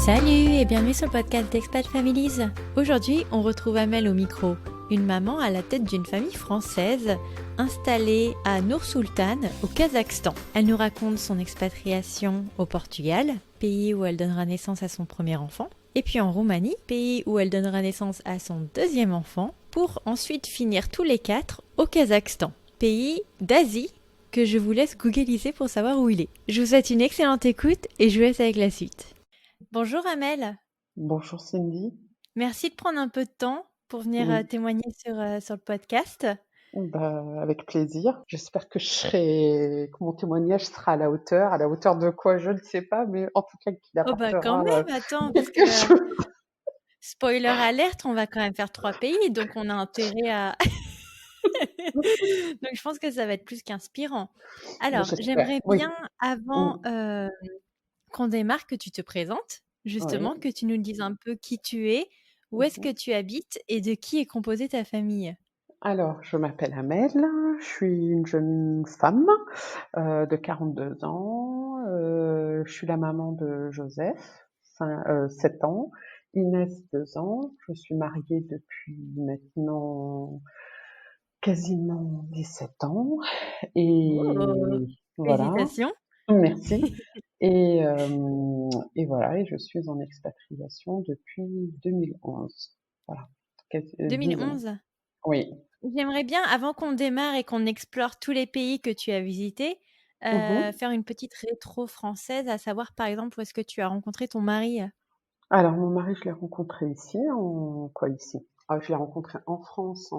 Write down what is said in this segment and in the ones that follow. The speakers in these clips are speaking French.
Salut et bienvenue sur le podcast d'Expat Families. Aujourd'hui, on retrouve Amel au micro, une maman à la tête d'une famille française installée à Nour-Sultan au Kazakhstan. Elle nous raconte son expatriation au Portugal, pays où elle donnera naissance à son premier enfant, et puis en Roumanie, pays où elle donnera naissance à son deuxième enfant, pour ensuite finir tous les quatre au Kazakhstan, pays d'Asie que je vous laisse googliser pour savoir où il est. Je vous souhaite une excellente écoute et je vous laisse avec la suite. Bonjour Amel. Bonjour Cindy. Merci de prendre un peu de temps pour venir Oui, témoigner sur le podcast. avec plaisir. J'espère que mon témoignage sera à la hauteur. À la hauteur de quoi, je ne sais pas, mais en tout cas qu'il Oh bah quand apportera même, attends, parce que quelque chose. spoiler alerte, on va quand même faire 3 pays, donc on a intérêt à... Donc je pense que ça va être plus qu'inspirant. Alors, J'espère. j'aimerais Oui. bien, avant Mm. qu'on démarre, que tu te présentes, Oui. justement, que tu nous dises un peu qui tu es, où est-ce que Mhm. tu habites et de qui est composée ta famille. Alors, je m'appelle Amel, je suis une jeune femme de 42 ans. Je suis la maman de Joseph, 7 ans, Inès, 2 ans. Je suis mariée depuis maintenant quasiment 17 ans. Oh, Et voilà, félicitations. merci. Et, voilà, et je suis en expatriation depuis 2011. Voilà, 10 ans. 2011. Oui. J'aimerais bien, avant qu'on démarre et qu'on explore tous les pays que tu as visités, Mhm. faire une petite rétro française, à savoir par exemple où est-ce que tu as rencontré ton mari. Alors, mon mari, je l'ai rencontré ici, ici? Je l'ai rencontré en France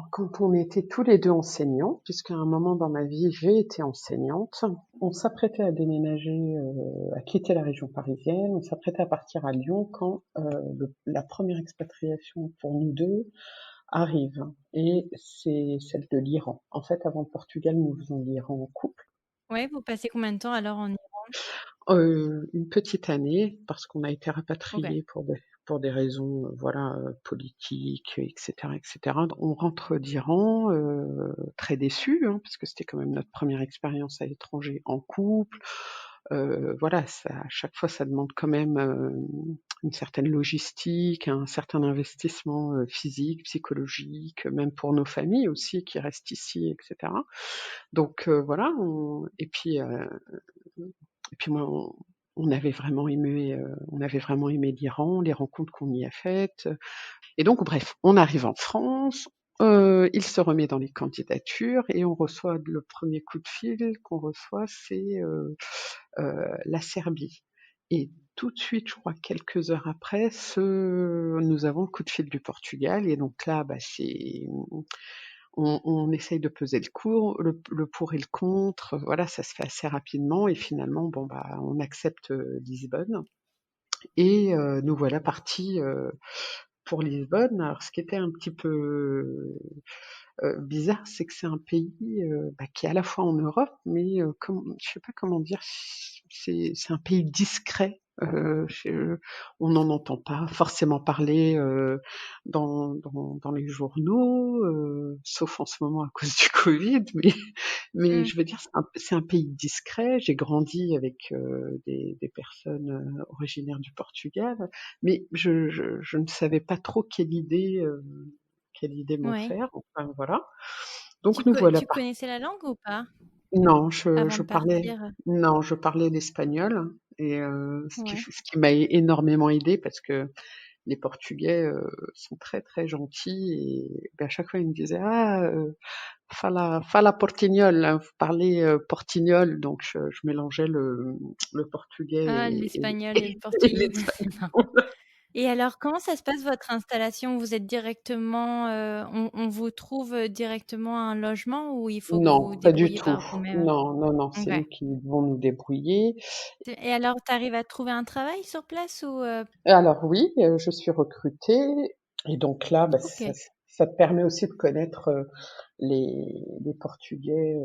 quand on était tous les deux enseignants, puisqu'à un moment dans ma vie, j'ai été enseignante. On s'apprêtait à déménager, à quitter la région parisienne. On s'apprêtait à partir à Lyon quand la première expatriation pour nous deux arrive. Et c'est celle de l'Iran. En fait, avant le Portugal, nous faisons l'Iran en couple. Ouais, vous passez combien de temps alors en Iran? Une petite année, parce qu'on a été Ok. rapatriés pour des raisons, voilà, politiques, etc. On rentre d'Iran, très déçus, hein, parce que c'était quand même notre première expérience à l'étranger en couple. Voilà, ça, à chaque fois, ça demande quand même une certaine logistique, un certain investissement physique, psychologique, même pour nos familles aussi qui restent ici, etc. Donc voilà, et puis moi, on avait vraiment aimé l'Iran, les rencontres qu'on y a faites. Et donc, bref, on arrive en France, il se remet dans les candidatures et on reçoit le premier coup de fil qu'on reçoit, c'est la Serbie. Et tout de suite, je crois quelques heures après, nous avons le coup de fil du Portugal. Et donc là, on essaye de peser le pour et le contre. Voilà, ça se fait assez rapidement et finalement, on accepte Lisbonne et nous voilà partis pour Lisbonne. Alors, ce qui était un petit peu bizarre, c'est que c'est un pays qui est à la fois en Europe, mais je sais pas comment dire, c'est un pays discret. On n'en entend pas forcément parler dans les journaux, sauf en ce moment à cause du Covid, mais Hmm. je veux dire, c'est un pays discret. J'ai grandi avec des personnes originaires du Portugal, mais je ne savais pas trop quelle idée m'en Ouais. faire. Enfin, voilà. Donc nous voilà Tu partis. connaissais la langue ou pas Non, avant de partir? je parlais l'espagnol et Ouais. ce qui m'a énormément aidé parce que les Portugais sont très très gentils et à chaque fois ils me disaient fala portignol, hein, vous parlez portignol, donc je mélangeais le portugais Ah, l'espagnol et le et portugais. l'espagnol. Et alors, comment ça se passe votre installation? Vous êtes directement, on vous trouve directement un logement ou il faut vous vous Non, pas du débrouiller tout. par vous-même? Non, non, non, Ok. c'est nous qui devons nous débrouiller. Et alors, tu arrives à trouver un travail sur place ou Alors oui, je suis recrutée et donc là, Ok. ça te permet aussi de connaître les Portugais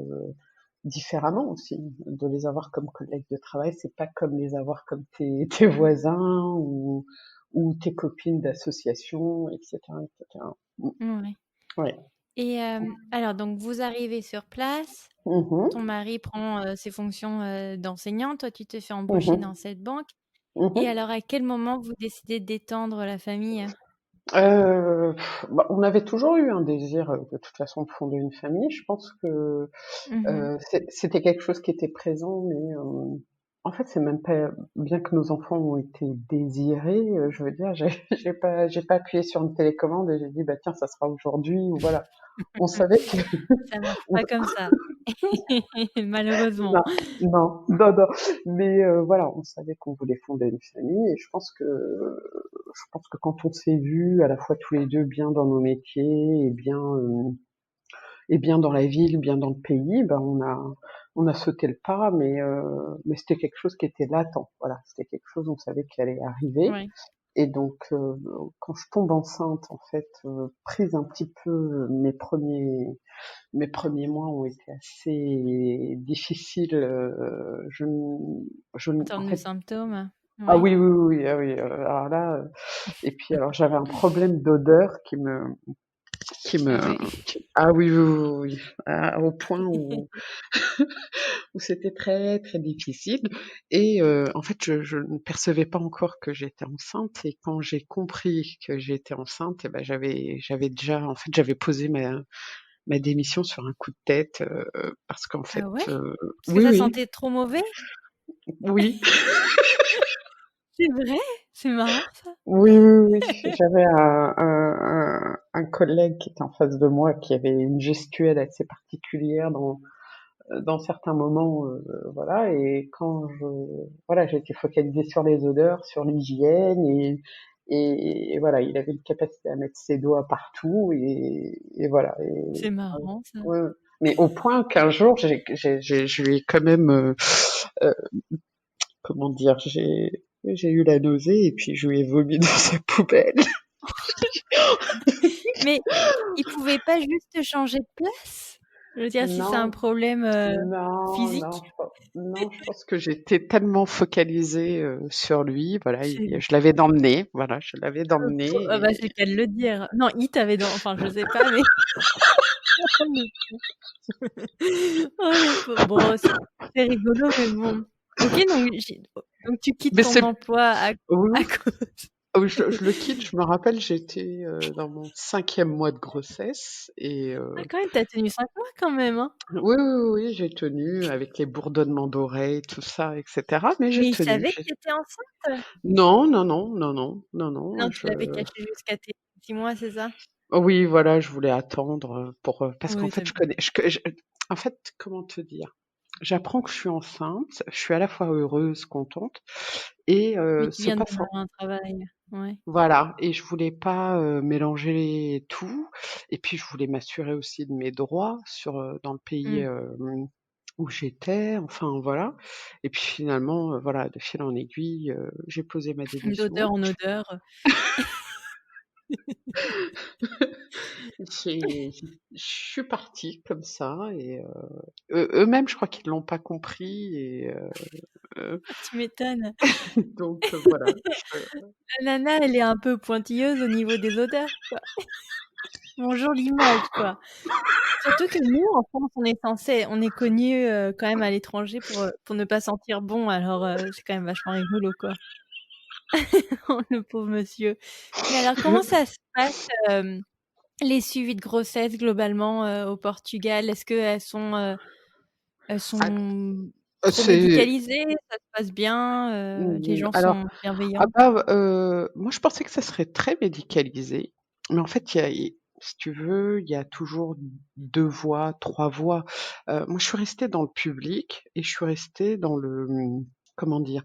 différemment aussi, de les avoir comme collègues de travail. C'est pas comme les avoir comme tes voisins ou tes copines d'association, etc., etc. Mm. Ouais. Ouais. Et alors, donc, vous arrivez sur place, Mmh. ton mari prend ses fonctions d'enseignant, toi, tu te fais embaucher Mmh. dans cette banque. Et Mmh. alors, à quel moment vous décidez d'étendre la famille? Bah, on avait toujours eu un désir, de toute façon, de fonder une famille. Je pense que, Mhm. c'était quelque chose qui était présent, mais, en fait, c'est même pas bien que nos enfants ont été désirés, je veux dire, j'ai j'ai pas appuyé sur une télécommande et j'ai dit: «Bah, tiens, ça sera aujourd'hui» ou voilà. On savait que Ça marche on pas comme ça, malheureusement. non, non, non, non, mais, voilà, on savait qu'on voulait fonder une famille et je pense que quand on s'est vus à la fois tous les 2 bien dans nos métiers et bien dans la ville, bien dans le pays, ben on a sauté le pas, mais c'était quelque chose qui était latent. Voilà, c'était quelque chose on savait qui allait arriver Ouais. et donc quand je tombe enceinte, en fait, prise un petit peu mes premiers mois ont été assez difficiles, En en termes de fait symptômes, ah ouais. oui, oui, oui, oui, ah oui, alors là, et puis alors j'avais un problème d'odeur qui me Ah ouais. ah oui, oui, oui, oui, au point où c'était très, très difficile et en fait, je ne percevais pas encore que j'étais enceinte et quand j'ai compris que j'étais enceinte et ben j'avais déjà en fait, j'avais posé ma démission sur un coup de tête, parce qu'en Ah fait, ouais? Parce que oui, ça oui, sentait trop mauvais? oui, C'est vrai? C'est marrant ça. oui, oui, oui, j'avais un collègue qui était en face de moi qui avait une gestuelle assez particulière dans certains moments, voilà et quand voilà, j'ai été focalisée sur les odeurs, sur l'hygiène et voilà, il avait une capacité à mettre ses doigts partout et voilà C'est marrant ça. ouais, mais au point qu'un jour je lui ai quand même, heu, comment dire? J'ai eu la nausée et puis je lui ai vomi dans sa poubelle. Mais ils pouvaient pas juste changer de place? Je veux dire, si c'est un Non, problème non, non, physique, je pense que j'étais tellement focalisée, sur lui, voilà, c'est je l'avais d'emmener, voilà, je l'avais ah bah, d'emmener c'est le cas de le dire. Non, il t'avait dans enfin, je sais pas, mais oh le oh le pauvre. Bon, c'est rigolo, mais bon. OK, donc tu quittes mais ton c'est emploi oui, à oui, cause je le quitte, je me rappelle, j'étais, dans mon 5e mois de grossesse et ah quand même, tu as tenu 5 mois quand même, hein? oui, oui, oui, oui, j'ai tenu avec les bourdonnements d'oreilles, tout ça et cetera, mais j'ai Mais il tenu, savait que j'ai tu étais enceinte? non, non, non, non, non, non, non, Non, tu l'avais caché jusqu'à tes 6 mois, c'est ça? oui, voilà, je voulais attendre, pour, parce qu'en Oui, fait, c'est je bien. connais je en fait, comment te dire? J'apprends que je suis enceinte, je suis à la fois heureuse, contente et Mais tu se viens de passe démarrer un travail. Ouais. voilà et je voulais pas, mélanger tout et puis je voulais m'assurer aussi de mes droits dans le pays, Mmh. où j'étais, enfin voilà et puis finalement, voilà, de fil en aiguille, j'ai posé ma démission. D'odeur en odeur. Je suis partie comme ça et eux-mêmes, je crois qu'ils l'ont pas compris et heu, Tu m'étonnes. donc voilà, La nana, elle est un peu pointilleuse au niveau des odeurs, quoi. Bonjour l'image, quoi. Surtout que nous, en France, on est connus, quand même à l'étranger pour ne pas sentir bon, alors c'est quand même vachement rigolo, quoi. Oh le pauvre monsieur. Mais alors comment ça se passe, les suivis de grossesse globalement, au Portugal? Est-ce elles ah, sont trop c'est médicalisées? Ça se passe bien? Les gens alors sont ah bienveillants? bah, moi je pensais que ça serait très médicalisé, mais en fait, si tu veux, il y a toujours 2 voies, 3 voies. Moi je suis restée dans le public et je suis restée dans comment dire?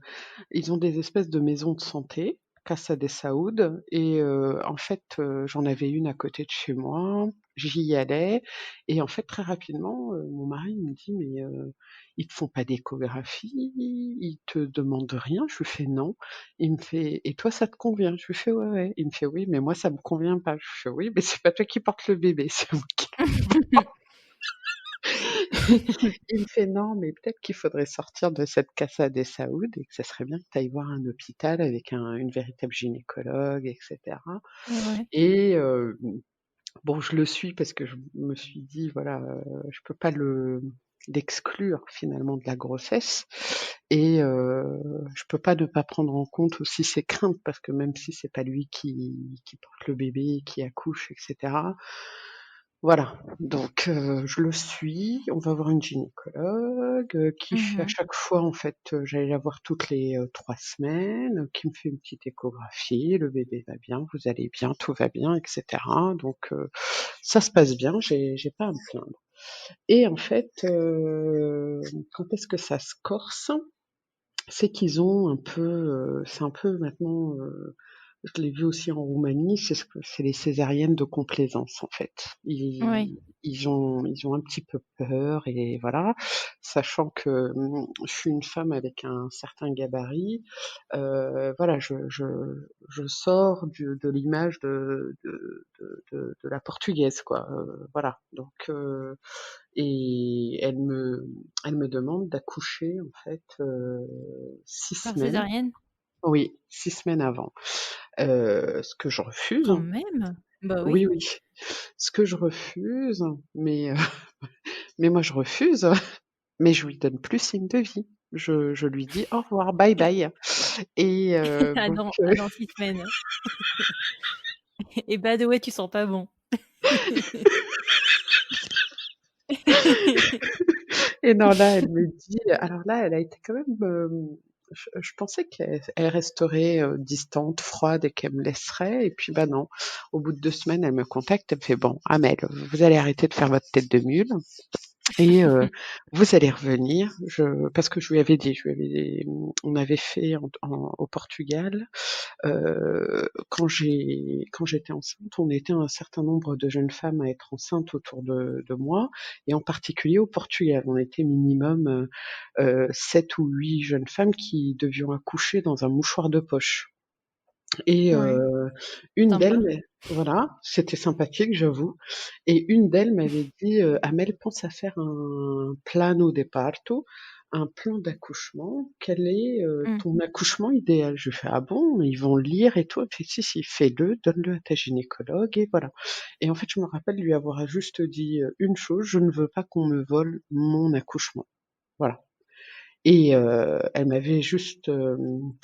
Ils ont des espèces de maisons de santé, Casa de Saúde et en fait, j'en avais une à côté de chez moi. J'y allais et en fait, très rapidement, mon mari me dit: «Mais ils te font pas d'échographie? Ils te demandent rien?» Je lui fais: «Non». Il me fait: «Et toi, ça te convient?» Je lui fais: «Ouais, ouais». Il me fait: «Oui, mais moi, ça me convient pas». Je fais: «Oui, mais c'est pas toi qui portes le bébé, c'est moi qui Il me fait: «Non, mais peut-être qu'il faudrait sortir de cette Casa de Saúde et que ça serait bien que tu ailles voir un hôpital avec une véritable gynécologue et cetera» Ouais. et Bon, je le suis parce que je me suis dit, voilà, je peux pas l'exclure finalement de la grossesse et je peux pas ne pas prendre en compte aussi ses craintes parce que même si c'est pas lui qui porte le bébé, qui accouche et cetera, voilà, donc je le suis. On va voir une gynécologue, qui fait à Mmh. chaque fois en fait, j'allais la voir toutes les, 3 semaines, qui me fait une petite échographie. Le bébé va bien, vous allez bien, tout va bien et cetera, donc ça se passe bien, j'ai pas à me plaindre et en fait, quand est-ce que ça se corse? C'est qu'ils ont un peu, c'est un peu maintenant, je l'ai vu aussi en Roumanie, c'est les césariennes de complaisance en fait. Ouais. Ils ont un petit peu peur et voilà, sachant que, je suis une femme avec un certain gabarit, voilà, je sors de l'image de la portugaise quoi, voilà donc et elle me demande d'accoucher en fait, 6 Par semaines. césarienne? Oui, 6 semaines avant. Ce que je refuse. Quand même! Bah Oui, oui. oui. Ce que je refuse, mais mais moi je refuse, mais je lui donne plus signe de vie. Je lui dis: «Au revoir, bye bye» et donc À dans 6 semaines. Et by the way, tu sens pas bon. et non, là, elle me dit alors là, elle a été quand même, je pensais qu'elle resterait, distante, froide et qu'elle me laisserait et puis, bah, non. Au bout de 2 semaines, elle me contacte, elle me fait: «Bon, Amel, vous allez arrêter de faire votre tête de mule et vous allez revenir». Parce que on avait fait au Portugal. Quand j'étais enceinte, on était un certain nombre de jeunes femmes à être enceintes autour de moi et en particulier au Portugal. On était minimum, 7 ou 8 jeunes femmes qui devions accoucher dans un mouchoir de poche et Ouais, une d'elles sympa. voilà, c'était sympathique, j'avoue et une d'elles m'avait dit, «Amel, pense à faire un plano de parto, un plan d'accouchement. Quel est, Mmh. ton accouchement idéal?» Je lui fais: «Ah bon? Ils vont le lire et tout?» Elle me fait: «Si, si, fais-le, donne-le à ta gynécologue et voilà» et en fait, je me rappelle lui avoir juste dit, une chose: «Je ne veux pas qu'on me vole mon accouchement». Voilà. Et elle m'avait juste,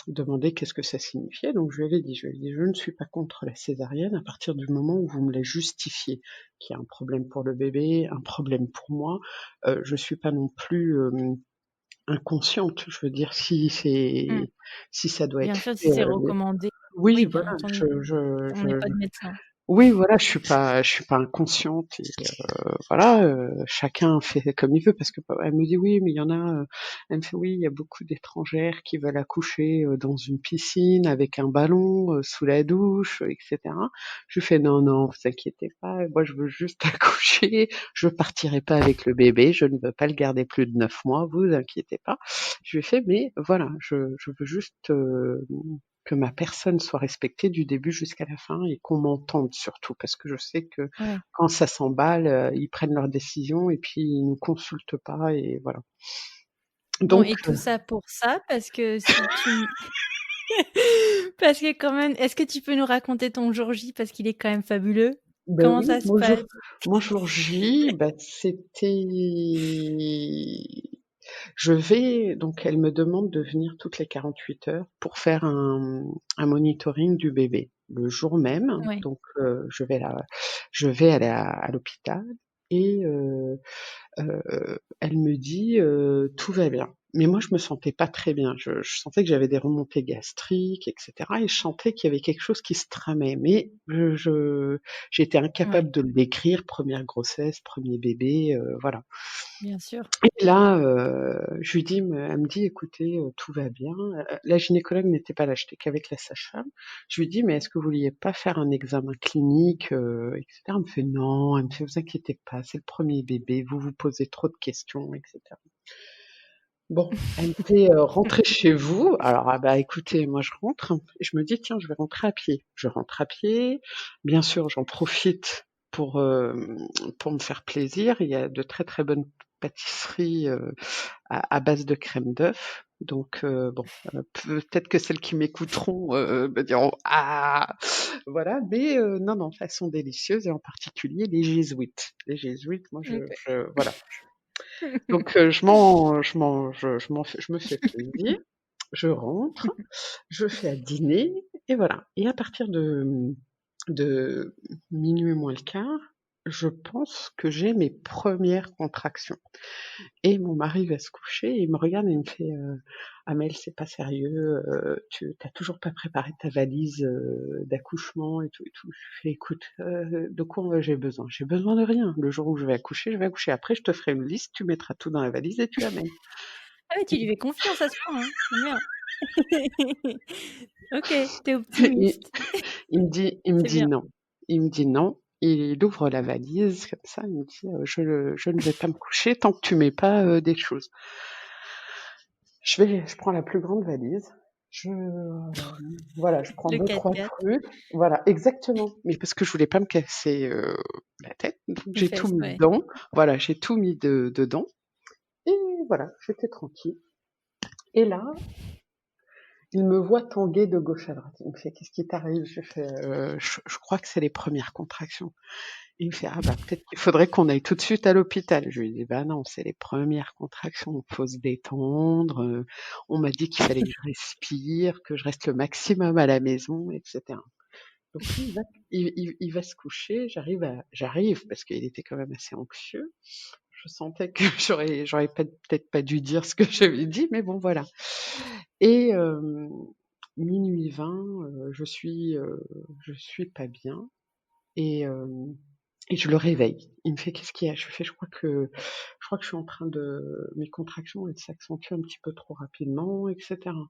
demandé qu'est-ce que ça signifiait, donc je lui ai dit: «Je ne suis pas contre la césarienne à partir du moment où vous me la justifiez, qu'il y a un problème pour le bébé, un problème pour moi». Je suis pas non plus, inconsciente, je veux dire Mmh. si ça doit Bien être sûr, si fait, c'est recommandé, oui oui, bien voilà, entendu. On n'est pas des médecins. oui voilà, je suis pas inconsciente et voilà, chacun fait comme il veut parce que elle me dit: «Oui, mais il y en a, elle me fait: «Oui, il y a beaucoup d'étrangères qui veulent accoucher, dans une piscine avec un ballon, sous la douche, et cetera». Je lui fais: «Non, non, vous inquiétez pas, moi je veux juste accoucher, je partirai pas avec le bébé, je ne veux pas le garder plus de 9 mois, vous inquiétez pas». Je lui ai fait: «Mais voilà, je veux juste, que ma personne soit respectée du début jusqu'à la fin et qu'on m'entende surtout parce que je sais que Ouais. quand ça s'emballe, ils prennent leurs décisions et puis ils nous consultent pas et voilà. Bon Donc et tout ça pour ça, parce que si tu n parce que quand même, est-ce que tu peux nous raconter ton jour J? Parce qu'il est quand même fabuleux. ben Comment oui, ça se passe? mon jour J, bah, c'était donc elle me demande de venir toutes les 48 heures pour faire un monitoring du bébé. Le jour même, Ouais, donc je vais à l'hôpital et elle me dit, «Tout va bien». Mais moi, je me sentais pas très bien. Je sentais que j'avais des remontées gastriques et cetera et je sentais qu'il y avait quelque chose qui se tramait. Mais j'étais ouais, incapable de le décrire. Première grossesse, premier bébé, voilà. bien sûr. Et là, je lui dis elle me dit: «Écoutez, tout va bien». La gynécologue n'était pas là, j'étais qu'avec la sage-femme. Je lui dis: «Mais est-ce que vous vouliez pas faire un examen clinique, et cetera?» Elle me fait: «Non», elle me fait: «Vous inquiétez pas, c'est le premier bébé, vous vous posez trop de questions» et cetera. Bon, elle me fait, «Rentrez chez vous». Alors, ah bah, écoutez, moi je rentre et je me dis: «Tiens, je vais rentrer à pied». Je rentre à pied, bien sûr, j'en profite pour me faire plaisir. Il y a de très, très bonnes pâtisserie à base de crème d'œuf. Donc bon, peut-être que celles qui m'écouteront me diront ah voilà, mais non non, elles sont délicieuses et en particulier les jésuites. Les jésuites, moi OK. voilà. Donc je me fais plaisir, je rentre, je fais à dîner et voilà. Et à partir de minuit moins le quart, je pense que j'ai mes premières contractions. Et mon mari va se coucher et il me regarde et il me fait Amel, c'est pas sérieux, tu t'as toujours pas préparé ta valise d'accouchement et tout et tout. Je fais écoute, de quoi j'ai besoin? J'ai besoin de rien. Le jour où je vais accoucher, je vais accoucher. Après, je te ferai une liste, tu mettras tout dans la valise et tu amènes. Ah ouais, tu lui fais confiance à ce point, hein? C'est bien. OK, tu es Il, optimiste. il me C'est dit bien. non. Il me dit non. Il ouvre la valise comme ça. Il me dit je ne vais pas me coucher tant que tu mets pas des choses. Je prends la plus grande valise. Voilà, je prends Le 2-3 4x4, trucs. Voilà, exactement. Mais parce que je voulais pas me casser la tête, donc les j'ai tout fesses, mis ouais. dedans. Voilà, j'ai tout mis dedans. Et voilà, j'étais tranquille. Et là, il me voit tanguer de gauche à droite. Il me fait, qu'est-ce qui t'arrive? Je fais, je crois que c'est les premières contractions. Il me fait: «Ah bah, peut-être qu'il faudrait qu'on aille tout de suite à l'hôpital». Je lui dis: «Bah non, c'est les premières contractions, faut se détendre, on m'a dit qu'il fallait que je respire, que je reste le maximum à la maison et cetera». Donc lui, il va se coucher, j'arrive parce qu'il était quand même assez anxieux. Je sentais que j'aurais peut-être pas dû dire ce que j'avais dit, mais bon voilà. Et 20, je suis pas bien et hem et je le réveille. Il me fait: «Qu'est-ce qu'il y a?» Je lui fais: je crois que je suis en train de mes contractions, elles s'accentuent un petit peu trop rapidement et cetera».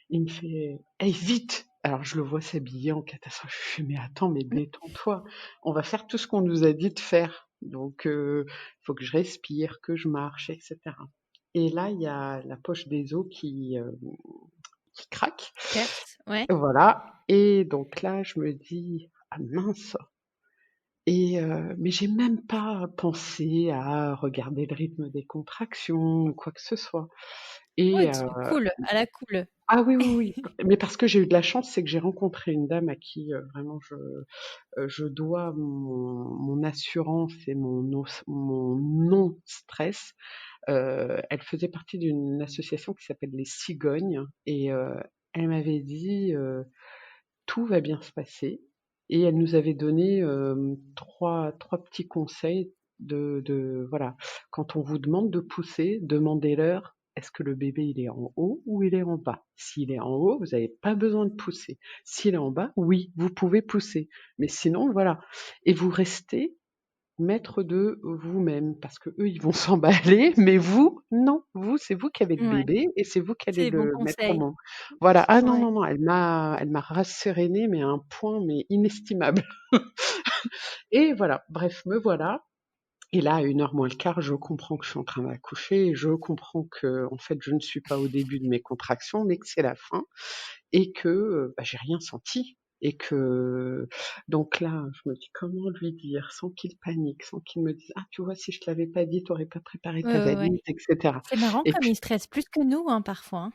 Il me fait: «Hey, vite!» Alors je le vois s'habiller en catastrophe. Je lui fais: «Mais attends, mais détends-toi. On va faire tout ce qu'on nous a dit de faire. Donc faut que je respire, que je marche et cetera». Et là, il y a la poche des os qui craque. Qui perce, ouais. Voilà. Et donc là, je me dis: «Ah mince!» Et mais j'ai même pas pensé à regarder le rythme des contractions ou quoi que ce soit. Ouais, Et cool, à la cool. ah oui, oui, oui, mais parce que j'ai eu de la chance, c'est que j'ai rencontré une dame à qui, vraiment je dois mon assurance et mon non-stress. Elle faisait partie d'une association qui s'appelle les Cigognes et elle m'avait dit, tout va bien se passer. Et elle nous avait donné trois petits conseils voilà, quand on vous demande de pousser, demandez-leur est-ce que le bébé il est en haut ou il est en bas. S'il est en haut, vous n'avez pas besoin de pousser. S'il est en bas, oui, vous pouvez pousser. Mais sinon, voilà. Et vous restez maître de vous-même parce que eux ils vont s'emballer, mais vous, non. Vous, c'est vous qui avez le Ouais, bébé et c'est vous qui allez c'est les bons le mettre au conseils. monde. Voilà. Ah non, Ouais. non, non, elle m'a rassérénée, mais à un point, mais inestimable. Et voilà. Bref, me voilà. Et là, à 1h moins le quart, je comprends que je suis en train d'accoucher, je comprends que, en fait, je ne suis pas au début de mes contractions, mais que c'est la fin et que, bah, j'ai rien senti et que donc là, je me dis: «Comment lui dire sans qu'il panique, sans qu'il me dise: "Ah, tu vois, si je te l'avais pas dit, tu aurais pas préparé Ouais, ta ouais, ouais. valise" et cetera». C'est marrant Et comme puis ils stressent plus que nous, hein, parfois, hein.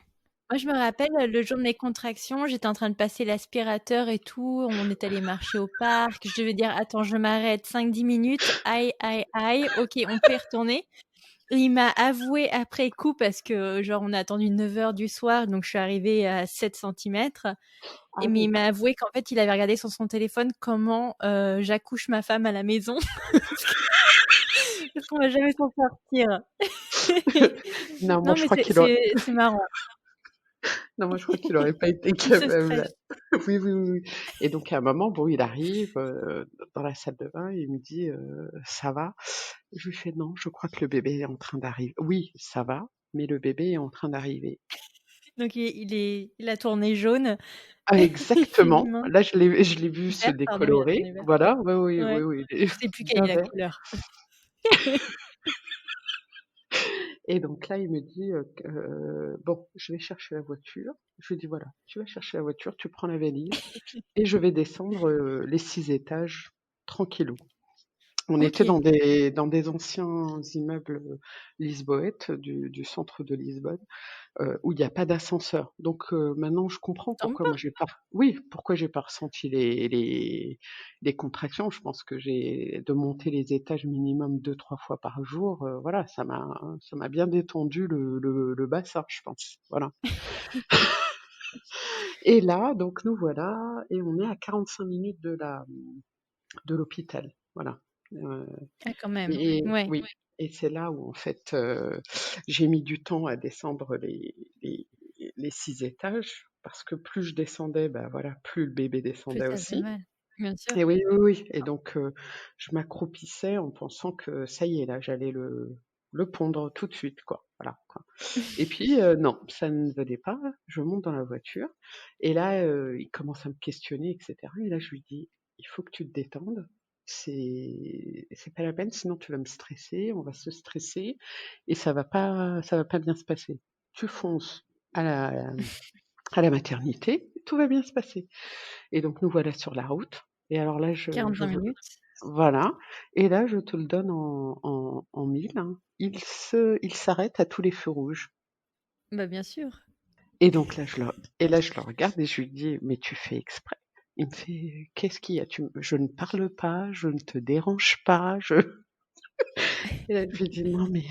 Moi, je me rappelle, le jour de mes contractions, j'étais en train de passer l'aspirateur et tout, on est allé marcher au parc, je devais dire: «Attends, je m'arrête 5-10 minutes, aïe, aïe, aïe, OK, on peut y retourner». Et il m'a avoué après coup parce que, genre, on a attendu 9 heures du soir, donc je suis arrivée à 7 centimètres. ah Et mais il oui. m'a avoué qu'en fait, il avait regardé sur son téléphone comment, j'accouche ma femme à la maison parce qu'on va jamais s'en sortir. Non, moi, Non, je mais crois c'est qu'il aurait c'est c'est marrant. non, moi, je crois qu'il aurait pas été Il se capable. stresse. Oui, oui, oui, oui. Et donc à un moment, bon, il arrive, dans la salle de bain, il me dit: «Ça va?» Je lui fais: «Non, je crois que le bébé est en train d'arriver». «Oui, ça va, mais le bébé est en train d'arriver». Donc il a tourné jaune. Ah Il fait: exactement. «Mince». Là, je l'ai vu se Vert, pardon, il a décolorer. tourné vert. Voilà, oui, oui, oui, Ouais. oui, il est Je sais plus quelle bien est la vert. couleur. Et donc là, il me dit, «Bon, je vais chercher la voiture». Je lui dis: «Voilà, tu vas chercher la voiture, tu prends la valise et je vais descendre, les 6 étages tranquillou». On était OK. dans des anciens immeubles lisboètes du centre de Lisbonne, où il y a pas d'ascenseur. Donc maintenant je comprends Tombe pourquoi pas. moi j'ai pas oui, pourquoi j'ai pas ressenti les contractions. Je pense que j'ai de monter les étages minimum 2-3 fois par jour, voilà, ça m'a bien détendu le bassin, je pense. Voilà. Et là, donc nous voilà et on est à 45 minutes de l'hôpital. Voilà. Heu Ah quand même. et Ouais, oui et c'est là où en fait, j'ai mis du temps à descendre les les 6 étages parce que plus je descendais, bah, voilà, plus le bébé plus descendait ça faisait aussi mal. Bien sûr. et oui, oui, oui et donc je m'accroupissais en pensant que ça y est, là, j'allais le pondre tout de suite, quoi. Voilà, quoi et puis, non, ça ne venait pas. Je monte dans la voiture et là, il commence à me questionner et cetera et là, je lui dis: «Il faut que tu te détendes. C'est pas la peine, sinon tu vas me stresser, on va se stresser et ça va pas bien se passer. Tu fonces à la maternité, tout va bien se passer» et donc nous voilà sur la route et alors là, je 45 veux minutes. voilà et là, je te le donne en 1000, hein, il s'arrête à tous les feux rouges. Bah, bien sûr. Et donc là, je le regarde et je lui dis: «Mais tu fais exprès?» Il me fait: «Qu'est-ce qu'il y a? Je ne parle pas, je ne te dérange pas, je» et là, je lui dis: «Non, mais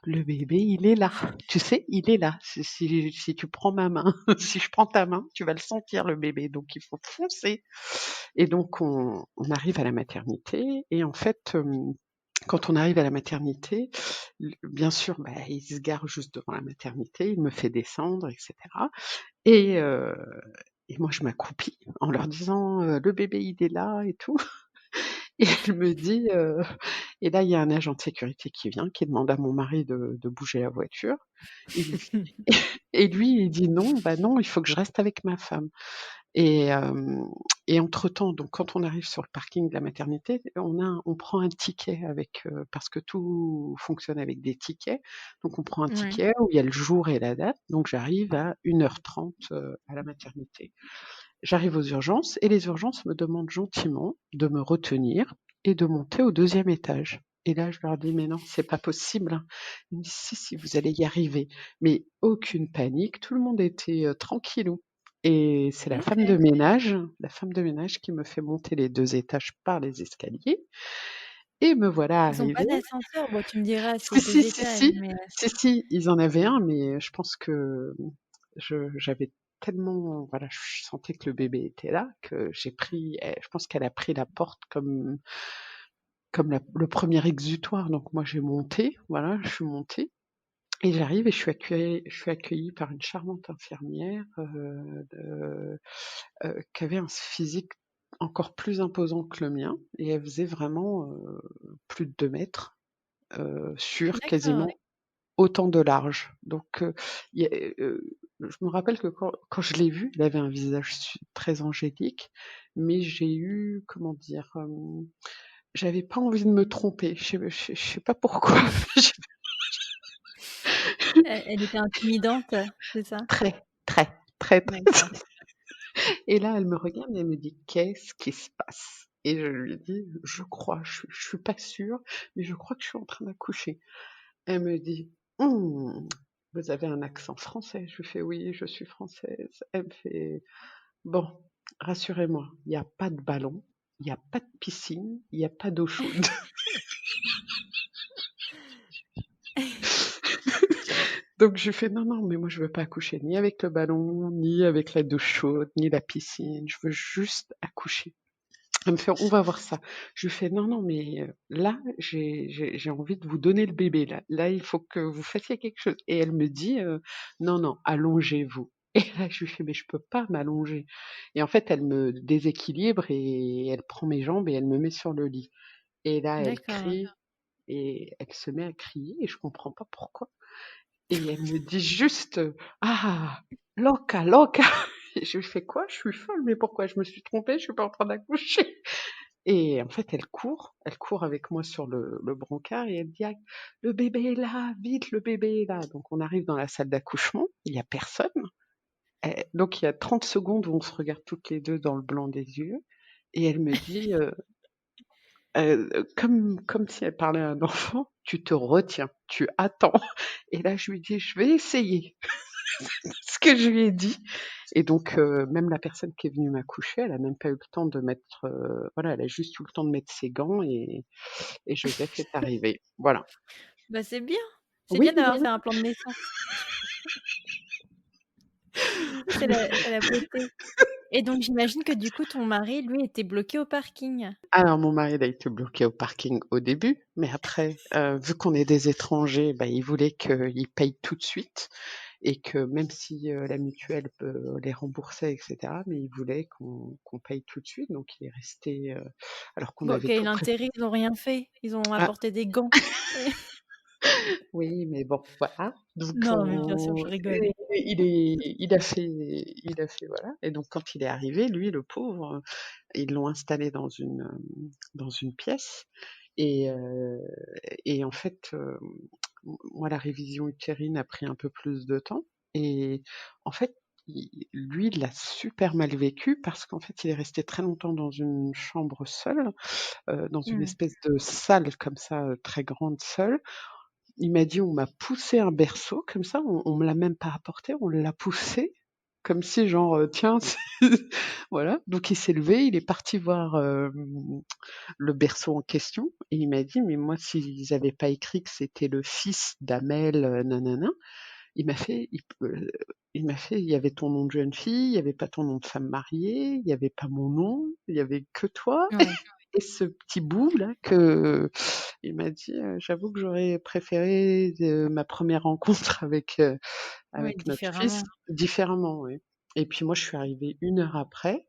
le bébé, il est là, tu sais, il est là. Si tu prends ma main, si je prends ta main, tu vas le sentir le bébé, donc il faut foncer» et donc on arrive à la maternité et en fait, quand on arrive à la maternité, bien sûr, bah, il se gare juste devant la maternité, il me fait descendre et cetera et moi je m'accroupis en leur disant, «Le bébé il est là et tout» et elle me dit, et là il y a un agent de sécurité qui vient, qui demande à mon mari de bouger la voiture. Il et lui il dit: «Non, bah non, il faut que je reste avec ma femme». Et entre-temps, donc quand on arrive sur le parking de la maternité, on prend un ticket avec, parce que tout fonctionne avec des tickets. Donc on prend un Ouais. ticket où il y a le jour et la date. Donc j'arrive à 1h30 à la maternité. J'arrive aux urgences et les urgences me demandent gentiment de me retenir et de monter au 2e étage. Et là, je leur dis: «Mais non, c'est pas possible, hein». Ils me disent: «Si, si, vous allez y arriver». Mais aucune panique, tout le monde était, tranquillou et c'est OK. la femme de ménage qui me fait monter les 2 étages par les escaliers et me voilà Ils ont pas arrivée. d'ascenseur? Bon, tu me diras, c'est Si, 2 si, si, étages, si, mais si, si, ils en avaient un, mais je pense que j'avais tellement, voilà, je sentais que le bébé était là, que je pense qu'elle a pris la porte comme le premier exutoire. Donc moi j'ai monté, voilà, je suis montée et j'arrive et je suis accueillie par une charmante infirmière, qui avait un physique encore plus imposant que le mien et elle faisait vraiment, plus de 2 mètres, sur d'accord. quasiment autant de large. Donc, il y a, je me rappelle que quand je l'ai vue, elle avait un visage très angélique, mais j'ai eu, comment dire? J'avais pas envie de me tromper. Je sais pas pourquoi. Elle était intimidante, c'est ça? Très, très, très, très D'accord. et là, elle me regarde et elle me dit: «Qu'est-ce qui se passe?» et je lui dis: «Je crois, je suis pas sûre, mais je crois que je suis en train d'accoucher». Elle me dit: «Mmh, vous avez un accent français». Je lui fais: «Oui, je suis française». Elle me fait: «Bon, rassurez-moi, il y a pas de ballon, il y a pas de piscine, il y a pas d'eau chaude». Donc je lui fais: «Non, non, mais moi je veux pas accoucher ni avec le ballon, ni avec la douche chaude, ni la piscine, je veux juste accoucher». Elle me fait: «On va voir ça». Je lui fais: «Non, non, mais là, j'ai envie de vous donner le bébé là. Là, il faut que vous fassiez quelque chose» et elle me dit: «Non, non, allongez-vous» et là, je lui fais: «Mais je peux pas m'allonger» et en fait, elle me déséquilibre et elle prend mes jambes et elle me met sur le lit et là, elle D'accord. crie et elle se met à crier et je comprends pas pourquoi et elle me dit juste: «Ah, loca, loca» et je lui fais: «Quoi? Je suis folle, mais pourquoi? Je me suis trompée, je suis pas en train d'accoucher». Et en fait, elle court avec moi sur le brancard et elle dit: «Ah, le bébé est là, vite, le bébé est là». Donc on arrive dans la salle d'accouchement, il y a personne. Donc il y a 30 secondes où on se regarde toutes les 2 dans le blanc des yeux et elle me dit: comme si elle parlait à un enfant, tu te retiens, tu attends et là je lui dis: «Je vais essayer». Ce que je lui ai dit et donc même la personne qui est venue m'accoucher, elle a même pas eu le temps de mettre, voilà, elle a juste eu le temps de mettre ses gants et Joseph est arrivé. Voilà. Bah, c'est bien. C'est Oui, bien oui, d'avoir fait un plan de naissance. Ça, c'est la beauté. Et donc j'imagine que du coup ton mari, lui, était bloqué au parking? alors mon mari, il a été bloqué au parking au début, mais après, vu qu'on est des étrangers, bah, il voulait qu'il paye tout de suite et que même si, la mutuelle peut les rembourser et cetera, mais il voulait qu'on paye tout de suite, donc il est resté, alors qu'on Bon, avait quel tout pré intérêt? Ils ont rien fait. Ils ont ah apporté des gants. Oui. oui, mais bon, voilà, donc Non, mais bien sûr, je rigole. et il a fait voilà et donc quand il est arrivé, lui, le pauvre, ils l'ont installé dans une pièce et en fait, moi, la révision utérine a pris un peu plus de temps et en fait, lui, il l'a super mal vécu parce qu'en fait, il est resté très longtemps dans une chambre seul, dans une Mmh. espèce de salle comme ça, très grande seul. Il m'a dit: «On m'a poussé un berceau comme ça, on me l'a même pas apporté, on l'a poussé, comme si genre, tiens, c'est» voilà. Donc il s'est levé, il est parti voir, le berceau en question et il m'a dit: «Mais moi, s'ils avaient pas écrit que c'était le fils d'Amel, nanana», il m'a fait il y avait ton nom de jeune fille, il y avait pas ton nom de femme mariée, il y avait pas mon nom, il y avait que toi Ouais, et ce petit bout là que il m'a dit: «J'avoue que j'aurais préféré, ma première rencontre ouais, avec notre fils différemment. différemment, oui» et puis moi, je suis arrivée 1 heure après.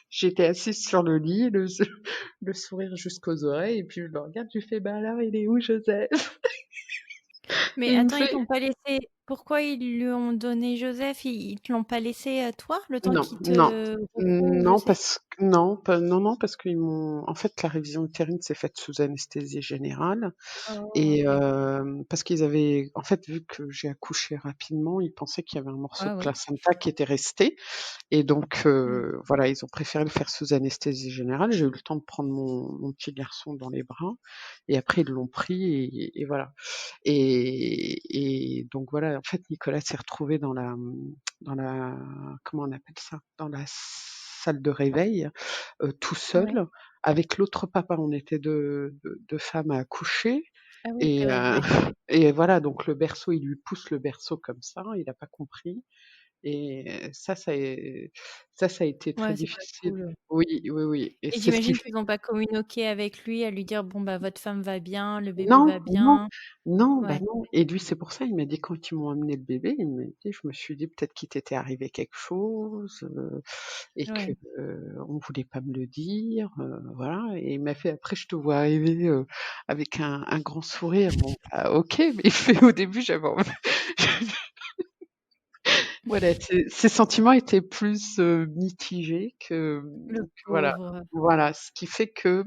J'étais assise sur le lit, le sourire jusqu'aux oreilles et puis je le regarde, je lui fais: «Bah alors, il est où Joseph?» Mais et il me attends, ils fait: t'ont pas laissé pourquoi ils lui ont donné Joseph? Ils te l'ont pas laissé à toi, le temps «Non, qu'ils non, te recouvrent, je non sais? parce que non, pas non, non parce qu'ils m'ont en fait, la révision utérine s'est faite sous anesthésie générale Oh, et OK. parce qu'ils avaient en fait, vu que j'ai accouché rapidement, ils pensaient qu'il y avait un morceau Ouais, de ouais. placenta qui était resté et donc Mmh. voilà, ils ont préféré le faire sous anesthésie générale. J'ai eu le temps de prendre mon petit garçon dans les bras et après ils l'ont pris et voilà et donc voilà, en fait, Nicolas s'est retrouvé dans la comment on appelle ça? Dans la salle de réveil, tout Ouais. seul avec l'autre papa. On était 2 femmes à accoucher Ah oui, c'est et vrai, ouais. et voilà, donc le berceau, il lui pousse le berceau comme ça, il a pas compris et ça a été très Ouais, c'est pas difficile. cool. Oui, oui, oui et Et c'est ce qui j'imagine fait qu'ils ont pas communiqué avec lui à lui dire: «Bon, bah, votre femme va bien, le bébé non, va non, bien». non, bah, Ouais, non et lui, c'est pour ça, il m'a dit quand ils m'ont amené le bébé, il m'a dit: «Je me suis dit peut-être qu'il t'était arrivé quelque chose, et que, ouais. on voulait pas me le dire, voilà» et il m'a fait: «Après je te vois arriver, avec un grand sourire». Bon, bah, OK, mais il fait: «Au début, j'avais envie». Voilà, ses sentiments étaient plus, mitigés Le que voilà. pauvre. Voilà, ce qui fait que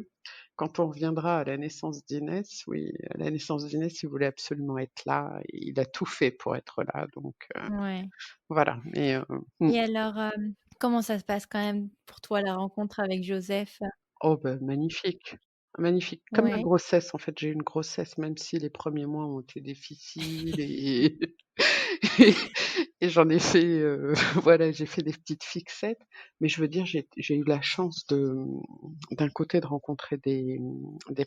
quand on reviendra à la naissance d'Inès, oui, à la naissance d'Inès, il voulait absolument être là et il a tout fait pour être là donc Ouais. voilà mais mmh. Et alors, comment ça se passe quand même pour toi la rencontre avec Joseph? Oh bah, magnifique, magnifique. Comme ma Ouais, grossesse, en fait, j'ai eu une grossesse, même si les premiers mois ont été difficiles et et et j'en ai fait, voilà, j'ai fait des petites fixettes, mais je veux dire, j'ai eu la chance d'un côté de rencontrer des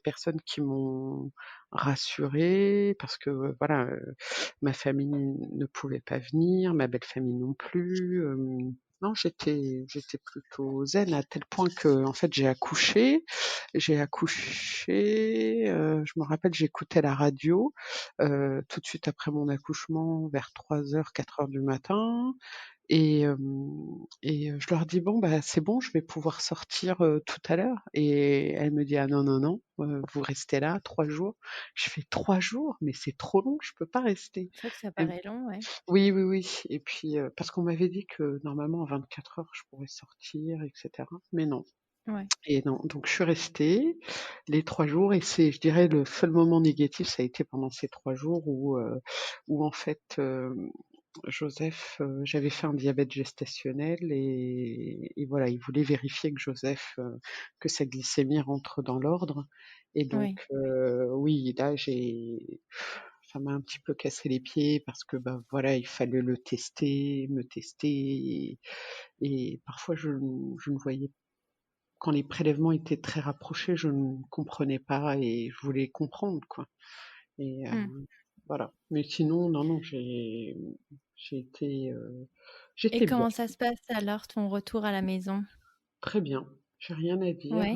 personnes qui m'ont rassurée parce que, voilà, ma famille ne pouvait pas venir, ma belle famille non plus, non, j'étais plutôt zen à tel point que en fait, j'ai accouché, je me rappelle, j'écoutais la radio, tout de suite après mon accouchement vers 3 heures, 4 heures du matin je leur dis: «Bon, bah, c'est bon, je vais pouvoir sortir, tout à l'heure» et elle me dit: «Ah non, non, non, vous restez là 3 jours». Je fais: «3 jours? Mais c'est trop long, je peux pas rester». c'est vrai que ça Elle paraît long, ouais. oui, oui, oui et puis, parce qu'on m'avait dit que normalement en 24 heures, je pourrais sortir et cetera, mais non Ouais. et non, donc je suis restée les 3 jours et c'est, je dirais, le seul moment négatif, ça a été pendant ces 3 jours où en fait, Joseph, j'avais fait un diabète gestationnel et voilà, il voulait vérifier que Joseph, que sa glycémie rentre dans l'ordre et Oui. donc oui, là, ça m'a un petit peu cassé les pieds parce que, bah, voilà, il fallait le tester, me tester et parfois je ne voyais quand les prélèvements étaient très rapprochés, je ne comprenais pas et je voulais comprendre, quoi et Mmh. voilà. Mais sinon, non, non, j'ai été, Et j'étais bien, comment ça se passe alors, ton retour à la maison? très bien. J'ai rien à dire, Ouais.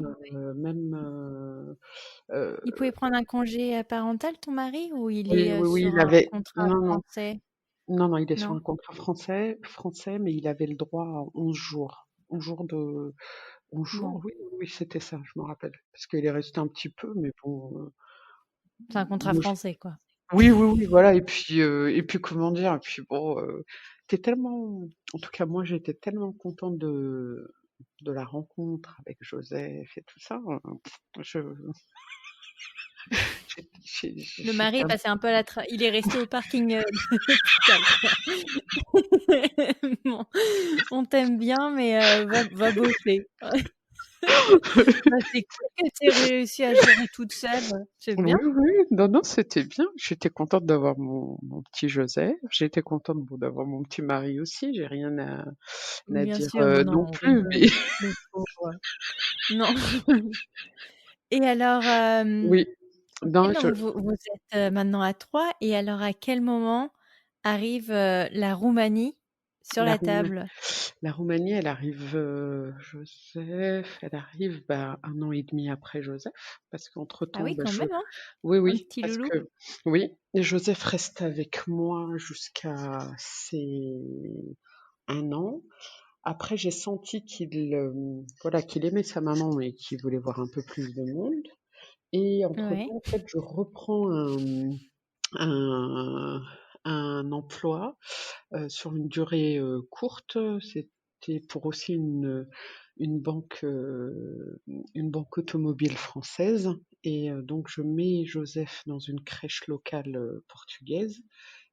même, heu, Il pouvait prendre un congé, parental, ton mari, ou il oui, est, oui, oui, sur il un avait contrat non, non, français? non, non, il est sur Non? un contrat français, mais il avait le droit à 11 jours. 11 jours de 11 jours, Bon, oui, oui, oui, c'était ça, je me rappelle. Parce qu'il est resté un petit peu, mais bon, c'est un contrat moi je français, quoi. oui, oui, oui, voilà et puis comment dire? Et puis bon, tu tellement en tout cas moi j'étais tellement contente de la rencontre avec Joseph et tout ça, je Le mari j'étais est un passé un peu à la tra il est resté au parking, de l'hôpital, quoi. Bon, on t'aime bien, mais va bosser. Bah, c'est cool que tu aies réussi à gérer toute seule, c'est oui, bien. oui, non, non, c'était bien. J'étais contente d'avoir mon petit Joseph. J'étais contente, bon, d'avoir mon petit mari aussi. J'ai rien à Bien dire, sûr, non, non non, on plus, mais rigole, le pauvre. Non. Et alors, oui. OK, Non, donc vous êtes, maintenant à 3, et alors à quel moment arrive, la Roumanie sur la la Rouma table? la Roumanie, elle arrive, Joseph, elle arrive, bah, 1 an et demi après Joseph, parce Ah qu'entre-temps, oui, bah, quand même, hein? oui, Un oui, petit parce loulou? que oui, et Joseph reste avec moi jusqu'à ses 1 an. Après, j'ai senti voilà, qu'il aimait sa maman, mais qu'il voulait voir un peu plus de monde et Ouais, entre-temps, en fait, je reprends un un emploi sur une durée, courte, c'était pour aussi une banque automobile française et donc je mets Joseph dans une crèche locale, portugaise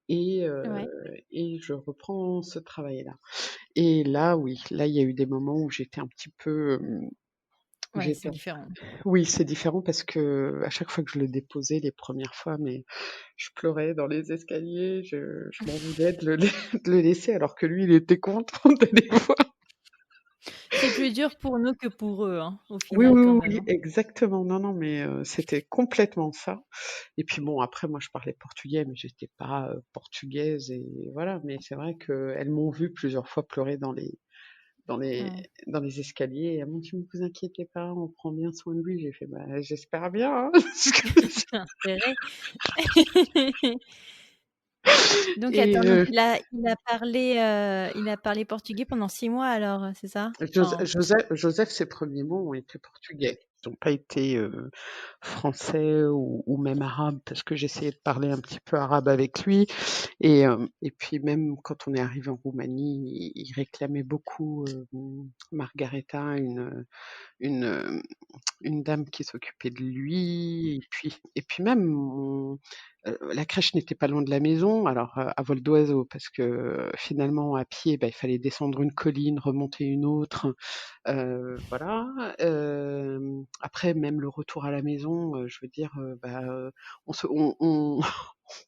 et ouais. et je reprends ce travail-là et là, oui, là, il y a eu des moments où j'étais un petit peu, où Ouais, j'étais c'est différent. oui, c'est différent parce qu'à chaque fois que je le déposais les premières fois, mais je pleurais dans les escaliers, je m'en voulais de le lai de le laisser alors que lui, il était content d'aller voir. C'est plus dur pour nous que pour eux, hein, au Oui, final, oui, quand oui, même, oui, hein. exactement. Non, non, mais c'était complètement ça et puis bon, après moi, je parlais portugais, mais j'étais pas, portugaise et voilà, mais c'est vrai qu'elles m'ont vue plusieurs fois pleurer dans les Ouais. dans les escaliers et elles m'ont dit: «Ne vous inquiétez pas, on prend bien soin de lui». J'ai fait: «Bah, j'espère bien, hein». Tu as intérêt. Donc Et attends, donc il a parlé portugais pendant 6 mois alors, c'est ça? Enfin, Joseph, ses premiers mots ont été portugais. Ils n'ont pas été, français ou même arabe parce que j'essayais de parler un petit peu arabe avec lui et puis même quand on est arrivé en Roumanie, il réclamait beaucoup, Margareta, une, une dame qui s'occupait de lui et puis même la crèche n'était pas loin de la maison, alors, à vol d'oiseau parce que, finalement à pied, bah, il fallait descendre une colline, remonter une autre, voilà. Après même le retour à la maison, je veux dire, bah, on se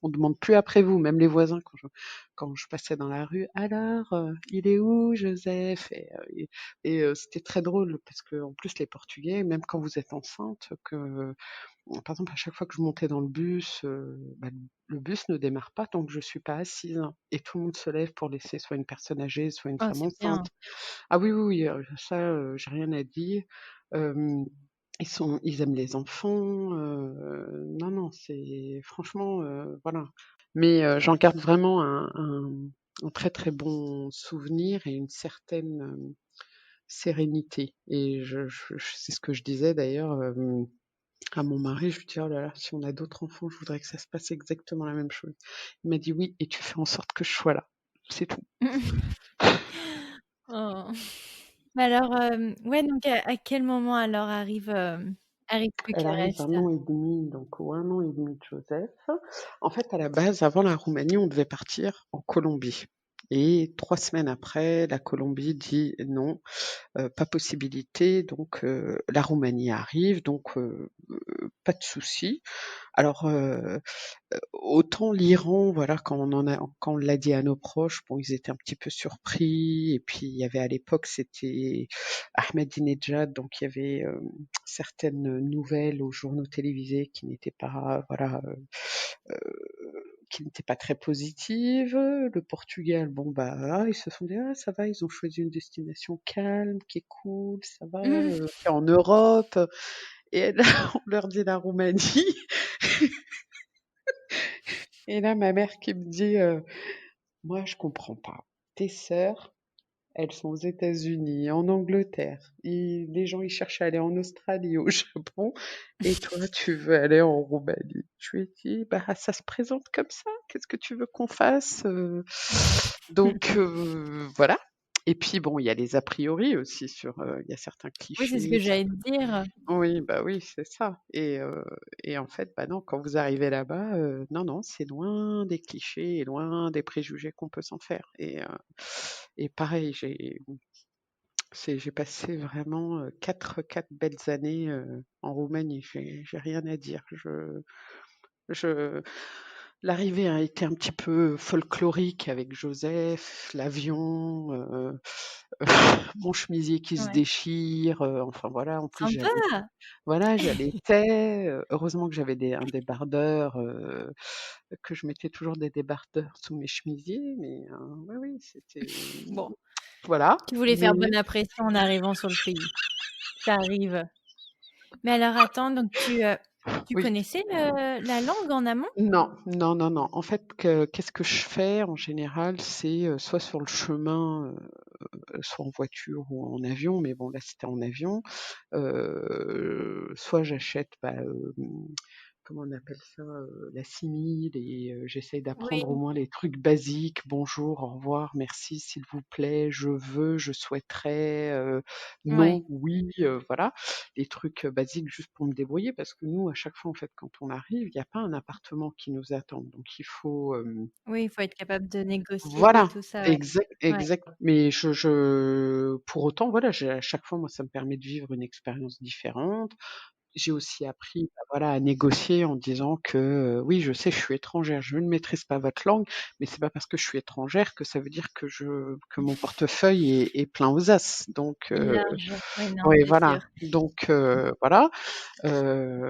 on demande plus après vous, même les voisins quand je passais dans la rue: «Alors, il est où Joseph?» et c'était très drôle parce qu'en plus les Portugais, même quand vous êtes enceinte, par exemple, à chaque fois que je montais dans le bus, bah, le bus ne démarre pas tant que je suis pas assise et tout le monde se lève pour laisser soit une personne âgée, soit une oh, femme c'est bien. enceinte. Ah oui, oui, oui, ça, j'ai rien à dire. Hem, ils aiment les enfants, non, non, c'est franchement, voilà. Mais j'en garde vraiment un très, très bon souvenir et une certaine, sérénité et c'est ce que je disais d'ailleurs, à mon mari, je lui dis: «Oh là là, si on a d'autres enfants, je voudrais que ça se passe exactement la même chose». Il m'a dit: «Oui et tu fais en sorte que je sois là, c'est tout». Oh. Mais alors, ouais, donc à quel moment alors arrive Elle arrive Bucarest? 1 an et demi, donc au 1 an et demi de Joseph. En fait, à la base, avant la Roumanie, on devait partir en Colombie. Et 3 semaines après, la Colombie dit: «Non, pas possibilité», donc la Roumanie arrive, donc pas de souci. Alors, autant l'Iran, voilà, quand on l'a dit à nos proches, bon, ils étaient un petit peu surpris et puis il y avait à l'époque, c'était Ahmadinejad, donc il y avait, certaines nouvelles aux journaux télévisés qui n'étaient pas, voilà, qui n'étaient pas très positives. Le Portugal, bon, bah, ils se sont dit: «Ah ça va, ils ont choisi une destination calme, qui est cool, ça va, qui est en Europe», et là, on leur dit la Roumanie. Et là, ma mère qui me dit, «Moi, je comprends pas. Tes sœurs, elles sont aux États-Unis, en Angleterre, les gens, ils cherchent à aller en Australie, au Japon, et toi, tu veux aller en Roumanie». Je lui ai dit: «Bah, ça se présente comme ça. Qu'est-ce que tu veux qu'on fasse?» Donc voilà. Et puis bon, il y a les a priori aussi sur, il y a certains Oui, c'est ce que clichés. j'allais te dire. Oui, bah, oui, c'est ça. Et en fait, bah, non, quand vous arrivez là-bas, non, non, c'est loin des clichés et loin des préjugés qu'on peut s'en faire. Et pareil, j'ai passé vraiment, 4 belles années, en Roumanie. J'ai rien à dire. Je L'arrivée a été un petit peu folklorique avec Joseph, l'avion, mon chemisier qui se Ouais. déchire, enfin voilà. En plus, Sympa! j'allaitais, heureusement que j'avais un débardeur, que je mettais toujours des débardeurs sous mes chemisiers, mais oui, oui, c'était Bon, voilà, tu voulais mais faire bonne impression en arrivant sur le pays. Ça arrive. Mais alors attends, donc tu oui. connaissais la langue en amont? Non, non, non, non. En fait, qu'est-ce que je fais en général? C'est, soit sur le chemin, soit en voiture ou en avion, mais bon là c'était en avion. Soit j'achète, bah, comment on appelle ça? La simile, et j'essaye Oui, d'apprendre au moins les trucs basiques: «Bonjour», «Au revoir», «Merci», «S'il vous plaît», «Je veux», «Je souhaiterais», ouais. «Non», «Oui», voilà. Les trucs, basiques juste pour me débrouiller, parce que nous, à chaque fois, en fait, quand on arrive, il y a pas un appartement qui nous attend. Donc il faut, Oui, il faut être capable de négocier et voilà, tout ça, ouais. exact, Ouais, exact. Mais pour autant, voilà, à chaque fois, moi, ça me permet de vivre une expérience différente. J'ai aussi appris, bah, voilà, à négocier en disant que, «Oui, je sais, je suis étrangère, je ne maîtrise pas votre langue, mais c'est pas parce que je suis étrangère que ça veut dire que mon portefeuille est plein aux as». Donc large. Oui, non, oui, c'est sûr. voilà. Donc voilà.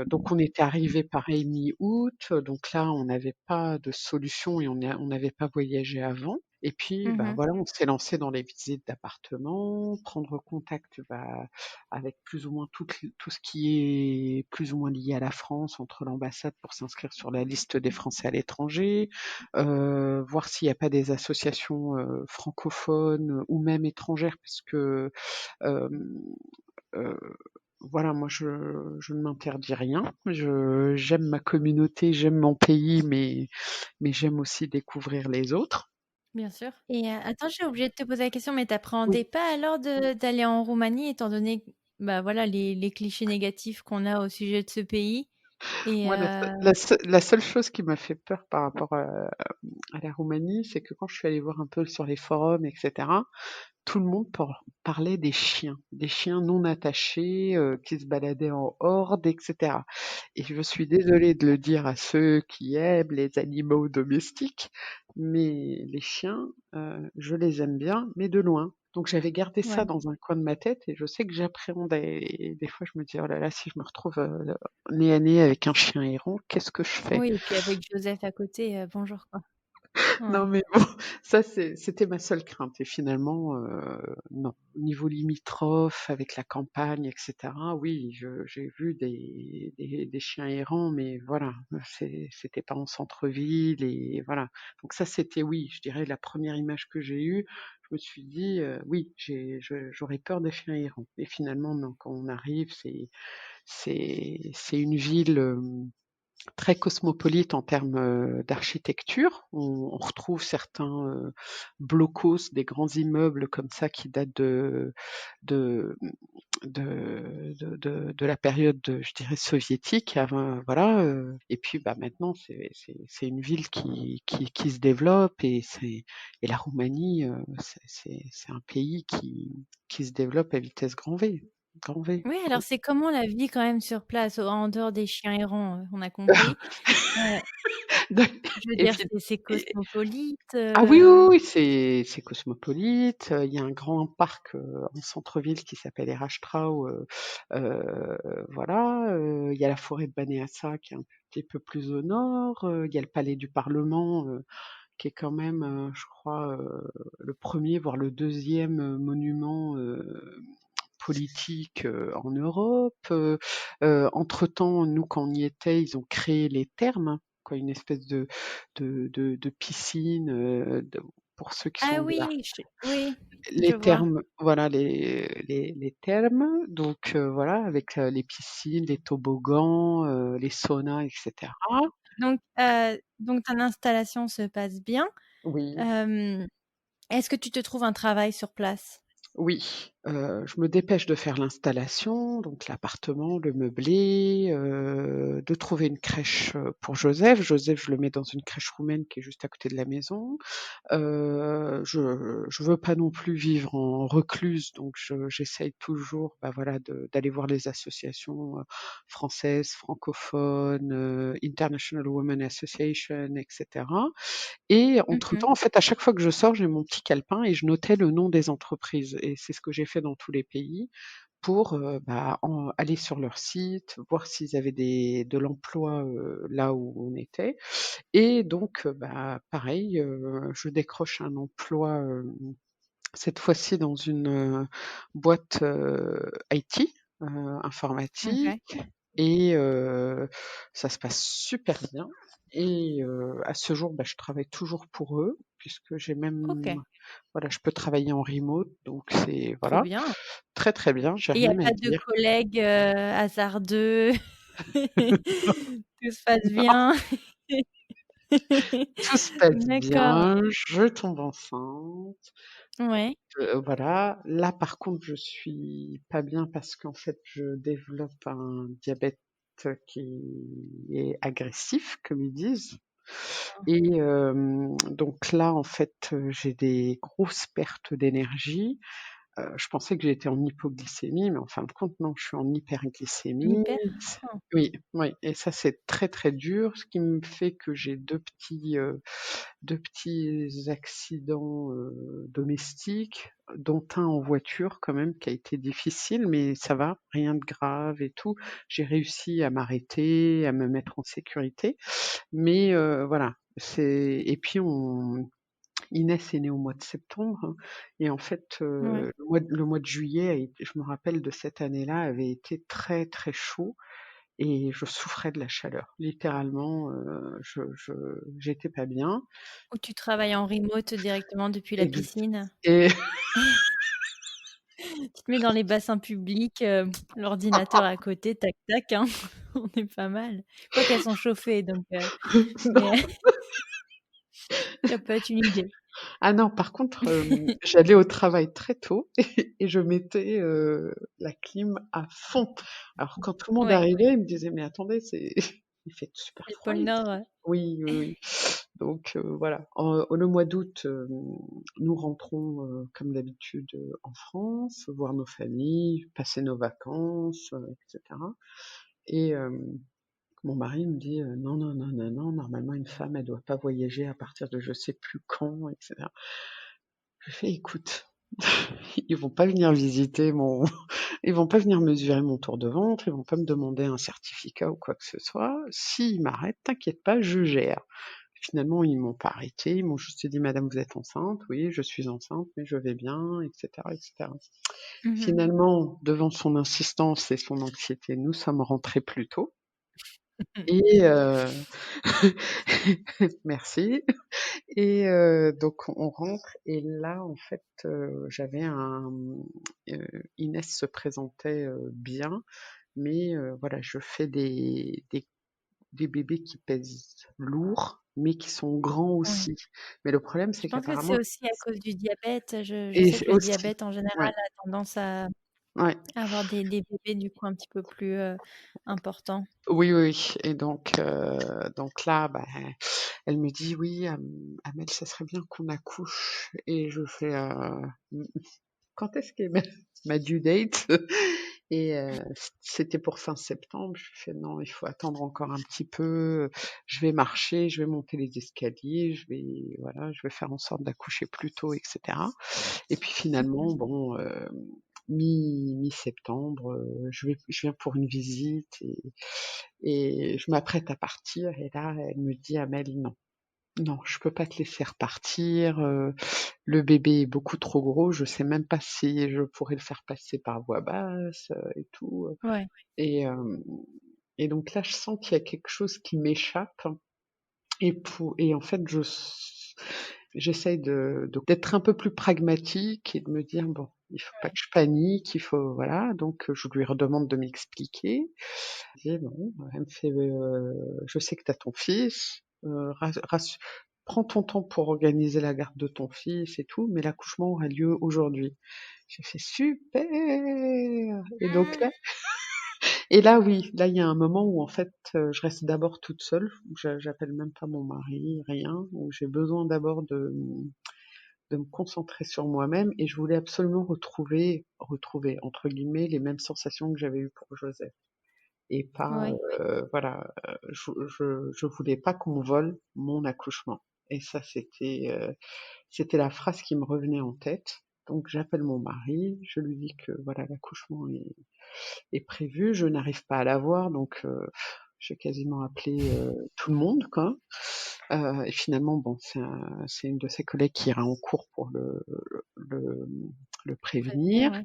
Donc on était arrivés pareil mi-août, donc là on n'avait pas de solution et on n'avait pas voyagé avant. Et puis, bah, Mmh. voilà, on s'est lancé dans les visites d'appartements, prendre contact, bah, avec plus ou moins tout ce qui est plus ou moins lié à la France, entre l'ambassade pour s'inscrire sur la liste des Français à l'étranger, voir s'il n'y a pas des associations, francophones ou même étrangères, parce que, hem, heu voilà, moi je ne m'interdis rien. J'aime ma communauté, j'aime mon pays, mais j'aime aussi découvrir les autres. Bien sûr. Et attends, j'ai oublié de te poser la question, mais Oui, t'appréhendais pas alors d'aller en Roumanie étant donné, bah, voilà, les clichés négatifs qu'on a au sujet de ce pays et moi la seule chose qui m'a fait peur par rapport à la Roumanie, c'est que quand je suis allée voir un peu sur les forums, et cetera, tout le monde parlait des chiens non attachés, qui se baladaient en horde, et cetera. Et je suis désolée de le dire à ceux qui aiment les animaux domestiques, mais les chiens, je les aime bien, mais de loin. Donc j'avais gardé ça ouais. dans un coin de ma tête et je sais que j'appréhendais, et des fois je me dis: «Oh là là, si je me retrouve, nez à nez avec un chien errant, qu'est-ce que je fais?» Oui et puis avec Joseph à côté, bonjour quoi. Non, Ouais. mais bon, ça c'était ma seule crainte, et finalement, non. Au niveau limitrophe avec la campagne, et cetera, oui, j'ai vu des chiens errants, mais voilà, c'était pas en centre-ville, et voilà. Donc ça, c'était, oui, je dirais, la première image que j'ai eue. Je me suis dit, «Oui, j'aurais peur des chiens errants», et finalement non, quand on arrive, c'est une ville, très cosmopolite en termes d'architecture. On retrouve certains blocos, des grands immeubles comme ça qui datent de, de la période, je dirais, soviétique. Voilà. Et puis maintenant, c'est une ville qui se développe et la Roumanie, c'est un pays qui se développe à vitesse grand V. Grand V. Oui, alors c'est comment la vie quand même sur place, en dehors des chiens errants, on a compris. Heu, je veux Et dire, puis, c'est cosmopolite, ah oui, oui, oui, c'est cosmopolite. Il y a un grand parc en centre-ville qui s'appelle Eraststrau. Voilà. Il y a la forêt de Banéassa qui est un petit peu plus au nord. Il y a le palais du Parlement qui est quand même, je crois, le premier, voire le deuxième monument politique en Europe. Entre-temps, nous, quand on y était, ils ont créé les thermes, hein, quoi, une espèce de piscine pour ceux qui ah sont de là. oui, oui, je Les vois. thermes, voilà, les thermes, donc voilà, avec les piscines, les toboggans, les saunas, etc. Donc ton installation se passe bien. Oui. Hem, Est-ce que tu te trouves un travail sur place? Oui, je me dépêche de faire l'installation, donc l'appartement, le meubler, de trouver une crèche, pour Joseph. Joseph, je le mets dans une crèche roumaine qui est juste à côté de la maison. Je veux pas non plus vivre en recluse, donc j'essaye toujours, voilà, d'aller voir les associations, françaises, francophones, International Women Association, et cetera. Et Mmh. entre-temps, en fait, à chaque fois que je sors, j'ai mon petit calepin et je notais le nom des entreprises et c'est ce que j'ai fait dans tous les pays pour, aller sur leur site, voir s'ils avaient de l'emploi, là où on était et donc pareil, je décroche un emploi, cette fois-ci dans une, boîte, IT, OK. informatique et ça se passe super bien et à ce jour, je travaille toujours pour eux puisque j'ai même OK, voilà, je peux travailler en remote donc c'est trop voilà, bien. très, très bien, j'ai Et il y a rien à pas de dire. collègues, hasardeux? Tout se passe Non, bien? tout se passe D'accord. bien, je tombe enceinte, Ouais, voilà. Là, par contre, je suis pas bien parce qu'en fait, je développe un diabète qui est agressif, comme ils disent. Et donc là, en fait, j'ai des grosses pertes d'énergie. Je pensais que j'étais en hypoglycémie, mais en fin de compte, non, je suis en hyperglycémie. hyper. C Oh, Oui, oui et ça, c'est très, très dur, ce qui me fait que j'ai 2 petits accidents, domestiques, dont un en voiture quand même qui a été difficile, mais ça va, rien de grave et tout. J'ai réussi à m'arrêter, à me mettre en sécurité, mais voilà, c'est et puis on Inès est née au mois de septembre hein, et en fait, ouais. le mois de juillet a été je me rappelle de cette année-là, avait été très, très chaud et je souffrais de la chaleur. Littéralement, j'étais pas bien. Ou tu travailles en remote directement depuis la Ex piscine? et Tu te mets dans les bassins publics, l'ordinateur à côté, tac tac, hein, on est pas mal. Quoique elles sont chauffées donc mais non. ça peut être une idée. Ah non, par contre, j'allais au travail très tôt et je mettais, la clim à fond. Alors quand tout le monde Ouais, arrivait, il me disait: «Mais attendez, c'est il fait super c'est le froid pôle ici». Nord, Oui, oui, oui. Donc voilà. Le mois d'août, nous rentrons, comme d'habitude, en France, voir nos familles, passer nos vacances, et cetera et mon mari me dit: «Non, non, non, non, non, normalement une femme, elle doit pas voyager à partir de je sais plus quand» et cetera. Je fais: «Écoute, ils vont pas venir visiter mon ils vont pas venir mesurer mon tour de ventre, ils vont pas me demander un certificat ou quoi que ce soit. S'ils m'arrêtent, t'inquiète pas, je gère». Finalement, ils m'ont pas arrêtée, ils m'ont juste dit: «Madame, vous êtes enceinte?» «Oui, je suis enceinte, mais je vais bien» et cetera et cetera. Mmh. Finalement, devant son insistance et son anxiété, nous sommes rentrés plus tôt et merci et donc on rentre et là, en fait, j'avais Inès se présentait, bien, mais voilà, je fais des des bébés qui pèsent lourd, mais qui sont grands Ouais. aussi. Mais le problème, Je c'est pense que c'est qu'apparemment aussi à cause du diabète. Je et sais c'est que le aussi diabète en général ouais, a tendance à ouais. avoir des bébés du coup un petit peu plus, importants. Oui, oui, oui et donc là, bah, elle me dit: «Oui, Amel, ça serait bien qu'on accouche» et je fais: «Mmh, quand est-ce qu'est ma due date?» et c'était pour fin septembre. Je fais: «Non, il faut attendre encore un petit peu, je vais marcher, je vais monter les escaliers, je vais voilà, je vais faire en sorte d'accoucher plus tôt» et cetera et puis finalement, bon, mi-septembre, je viens pour une visite et je m'apprête à partir et là, elle me dit: «Amel, non, non, je peux pas te laisser repartir, le bébé est beaucoup trop gros, je sais même pas si je pourrais le faire passer par voie basse, et tout, Ouais, et et donc là, je sens qu'il y a quelque chose qui m'échappe et en fait, j'essaye d'être un peu plus pragmatique et de me dire: «Bon, il faut pas que je panique, il faut» voilà, donc je lui redemande de m'expliquer. Et bon, elle me fait: «Je sais que tu as ton fils, prends ton temps pour organiser la garde de ton fils et tout, mais l'accouchement aura lieu aujourd'hui». J'ai fait: «Super!» et donc là oui, là, il y a un moment où en fait, je reste d'abord toute seule, où j'appelle même pas mon mari, rien, où j'ai besoin d'abord de me concentrer sur moi-même et je voulais absolument «retrouver» entre guillemets les mêmes sensations que j'avais eues pour Joseph et pas, ouais, voilà, je voulais pas qu'on vole mon accouchement et ça c'était la phrase qui me revenait en tête. Donc j'appelle mon mari, je lui dis que voilà l'accouchement est prévu, je n'arrive pas à l'avoir donc j'ai quasiment appelé, tout le monde quoi. Et finalement bon c'est une de ses collègues qui ira en cours pour le le prévenir, prévenir. ouais.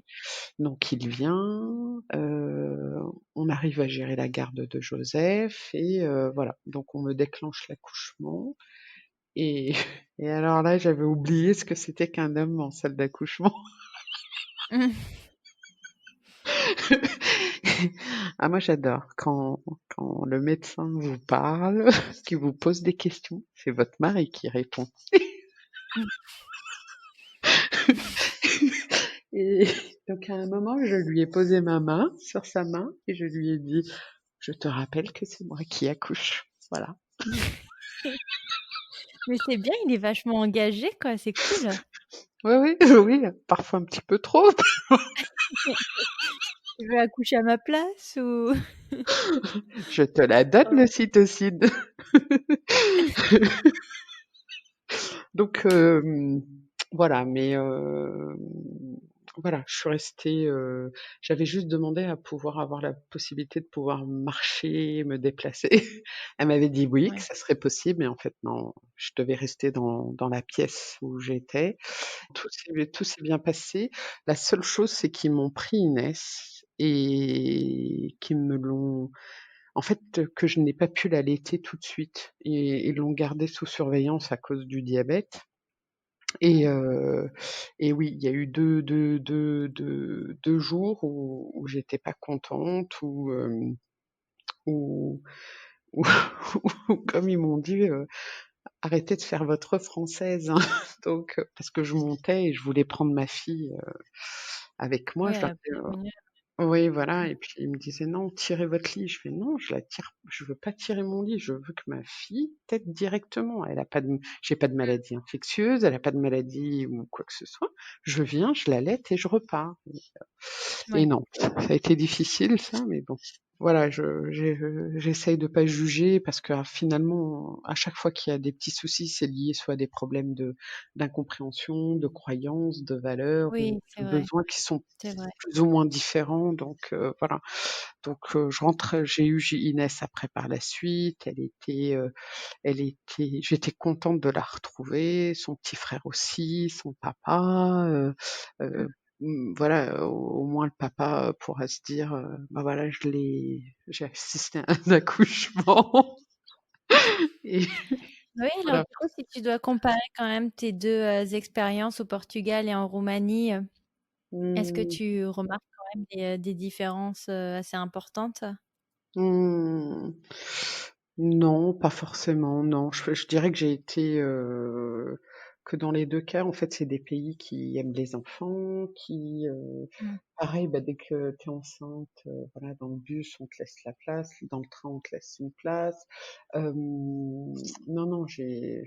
Donc il vient, on arrive à gérer la garde de Joseph et voilà. Donc on me déclenche l'accouchement et et alors là, j'avais oublié ce que c'était qu'un homme en salle d'accouchement. Ah moi j'adore quand le médecin vous parle, qui vous pose des questions, c'est votre mari qui répond. Et donc à un moment, je lui ai posé ma main sur sa main et je lui ai dit: «Je te rappelle que c'est moi qui accouche». Voilà. Mais c'est bien, il est vachement engagé quoi, c'est cool. Oui, oui, oui, parfois un petit peu trop. Tu veux accoucher à ma place ou? Je te la donne Oh, l'ocytocine. Donc voilà, mais voilà, je suis restée, j'avais juste demandé à pouvoir avoir la possibilité de pouvoir marcher, me déplacer. Elle m'avait dit oui, que ouais, ça serait possible, mais en fait non, je devais rester dans la pièce où j'étais. Tout s'est bien passé. La seule chose, c'est qu'ils m'ont pris Inès et qu'ils me l'ont en fait, que je n'ai pas pu l'allaiter tout de suite et ils l'ont gardée sous surveillance à cause du diabète et ouais. heu et oui, il y a eu deux jours où j'étais pas contente, où où où comme ils m'ont dit, «Arrêtez de faire votre française, hein». Donc parce que je montais et je voulais prendre ma fille, avec moi. Ouais, Je leur à dis, prévenir. oui, voilà Mmh. et puis il me disait: «Non, tirez votre lit». Je fais: «Non, je la tire je veux pas tirer mon lit, je veux que ma fille tète directement. Elle a pas de j'ai pas de maladie infectieuse, elle a pas de maladie ou quoi que ce soit. Je viens, je l'allaite et je repars» et Ouais. non, ça a été difficile ça, mais bon. Voilà, j'essaye de pas juger parce que, finalement, à chaque fois qu'il y a des petits soucis, c'est lié soit à des problèmes d'incompréhension, de croyances, de valeurs ou Oui, c'est de vrai, besoins qui sont c'est vrai. plus ou moins différents donc voilà. Donc je rentre j'ai eu Inès après par la suite, j'étais contente de la retrouver, son petit frère aussi, son papa, Mmh. voilà, au moins le papa pourra se dire, «Bah voilà, j'ai assisté à un accouchement» et Oui, alors voilà. du coup, si tu dois comparer quand même tes 2 expériences au Portugal et en Roumanie, est-ce que Mmh, tu remarques quand même des différences, assez importantes? mmh. Non, pas forcément, non. Je dirais que j'ai été, que dans les 2 cas, en fait, c'est des pays qui aiment les enfants, qui, Mmh. pareil, bah, dès que tu es enceinte, voilà, dans le bus, on te laisse la place, dans le train, on te laisse une place. Non, non, j'ai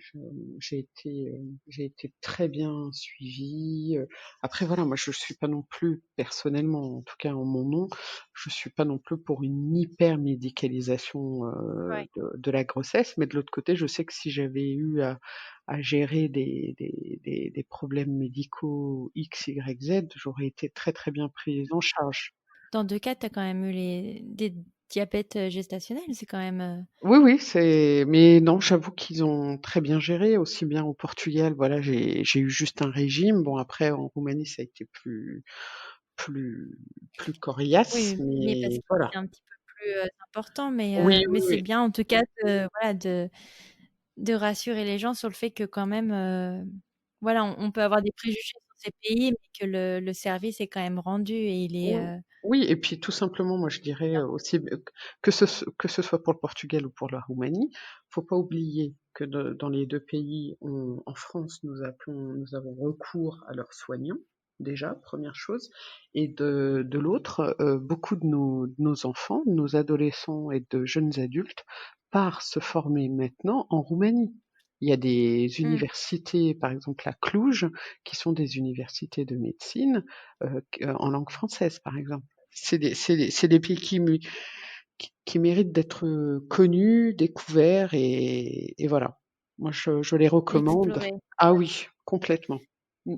été très bien suivie. Après, voilà, moi, je suis pas non plus, personnellement, en tout cas en mon nom, je suis pas non plus pour une hyper médicalisation Ouais. de la grossesse, mais de l'autre côté, je sais que si j'avais eu à gérer des problèmes médicaux X, Y, Z, j'aurais été très très bien prise en charge. Dans 2 cas, tu as quand même eu des diabètes, gestationnels, c'est quand même, Oui, oui, mais non, j'avoue qu'ils ont très bien géré, aussi bien au Portugal, voilà, j'ai eu juste un régime. Bon, après, en Roumanie, ça a été plus, plus coriace, oui, parce mais que voilà. c'est un petit peu plus, important, Oui, mais oui, c'est oui. bien en tout cas de voilà, de rassurer les gens sur le fait que quand même, voilà, on peut avoir des préjugés sur ces pays, mais que le service est quand même rendu et il est, Oui, oui, et puis tout simplement, moi je dirais bien. aussi que ce soit pour le Portugal ou pour la Roumanie, faut pas oublier que dans les deux pays, en France, nous avons recours à leurs soignants, déjà, première chose, et de l'autre, beaucoup de nos enfants, de nos adolescents et de jeunes adultes partent se former maintenant en Roumanie. Il y a des Mmh. universités, par exemple à Cluj, qui sont des universités de médecine en langue française, par exemple. C'est des pays qui méritent d'être connus, découverts et voilà. Moi, je les recommande. Explorer. Ah oui, complètement. Mm.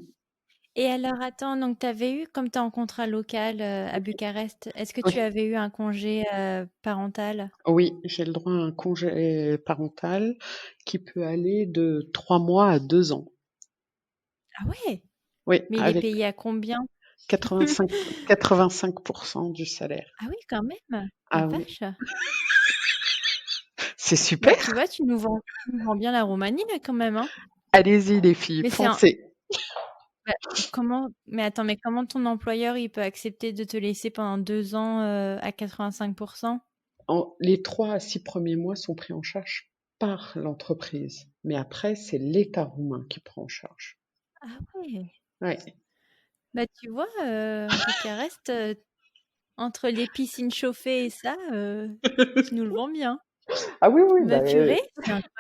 Et alors attends, donc tu avais eu comme tu es en contrat local, à Bucarest, est-ce que Oui, tu avais eu un congé, parental? oui, j'ai le droit à un congé parental qui peut aller de 3 mois à 2 ans. Ah ouais! Oui, Mais il est avec payé à combien? 85, 85% du salaire. Ah oui, quand même! La Ah oui, vache! c'est Bah, super. tu vois, tu nous vends bien la Roumanie là quand même, hein? Allez-y les filles, Mais c'est un foncez. bah, comment mais attends, mais comment ton employeur, il peut accepter de te laisser pendant 2 ans, à 85? Les 3 à 6 premiers mois sont pris en charge par l'entreprise, mais après, c'est l'État roumain qui prend en charge. Ah ouais! Ouais. Bah, tu vois, Bucarest, entre les piscines chauffées et ça, tu nous le vends bien. Ah oui, oui, bah, Mais purée, c'est incroyable!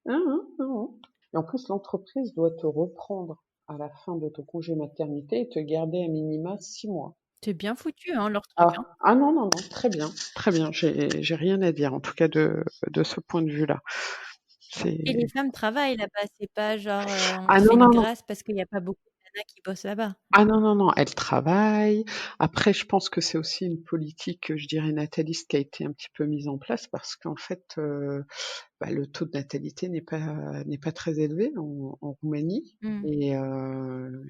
hein, hein, hein, hein. Et en plus, l'entreprise doit te reprendre à la fin de ton congé maternité et te garder à minima 6 mois. C'est bien foutu, hein, leur truc, hein? Ah non, non, non, très bien, très bien. J'ai rien à dire, en tout cas de ce point de vue-là. Et les C'est femmes travaillent là-bas, c'est pas genre, on Ah te non, fait une non, non. grâce parce qu'il y a pas beaucoup de nanas qui bossent là-bas. Ah non, non, non, elle travaille. Après, je pense que c'est aussi une politique, je dirais, nataliste qui a été un petit peu mise en place parce qu'en fait, bah, le taux de natalité n'est pas très élevé en Roumanie. Mmh.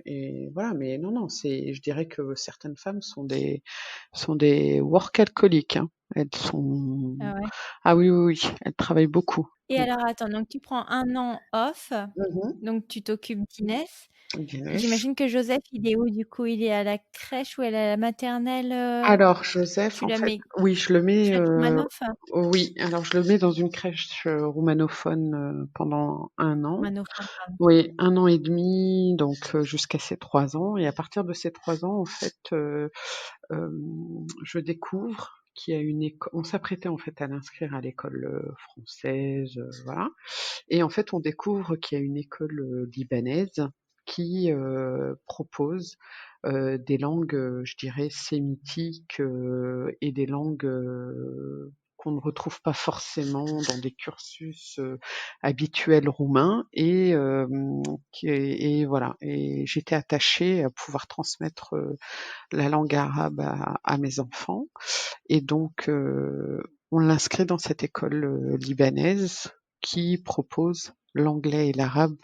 Et voilà, mais non, non, je dirais que certaines femmes sont des workaholics, hein. Elles sont, Ah ouais. ah oui, oui, oui, elles travaillent beaucoup. Et alors attends, donc tu prends 1 an off, Mhm. donc tu t'occupes d'Inès. Yes. J'imagine que Joseph, il est où du coup? Il est à la crèche ou elle est à la maternelle, Alors Joseph, tu en la fait, mets oui, je le mets, crèche Roumanoff? oui, alors je le mets dans une crèche roumanophone pendant 1 an. Roumanophone, pardon. Oui, 1 an et demi, donc jusqu'à ses 3 ans. Et à partir de ses 3 ans, en fait, je découvre qu'il y a une école. On s'apprêtait en fait à l'inscrire à l'école française, voilà. Et en fait, on découvre qu'il y a une école libanaise qui propose des langues, je dirais, sémitiques et des langues qu'on ne retrouve pas forcément dans des cursus habituels roumains et voilà. Et j'étais attachée à pouvoir transmettre la langue arabe à mes enfants. Et donc, on l'inscrit dans cette école libanaise qui propose l'anglais et l'arabe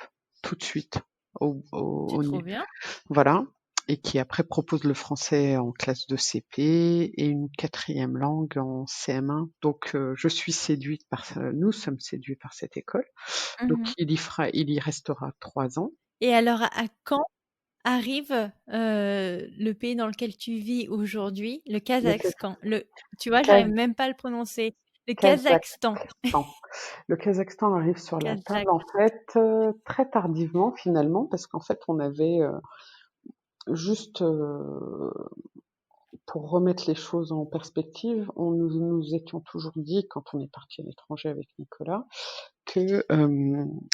tout de suite. C'est Au trop bien. Voilà. Et qui après propose le français en classe de CP et une quatrième langue en CM1. Donc, je suis séduite nous sommes séduits par cette école. Donc, Mmh. il y restera 3 ans. Et alors à quand arrive, le pays dans lequel tu vis aujourd'hui, le Le Kazakhstan? Tu vois, j'arrive même pas à le prononcer. Le Kazakhstan. Kazakhstan. Le Kazakhstan arrive sur la table, Kazakh. en fait, très tardivement, finalement, parce qu'en fait, on avait, juste, pour remettre les choses en perspective, nous étions toujours dit, quand on est parti à l'étranger avec Nicolas, que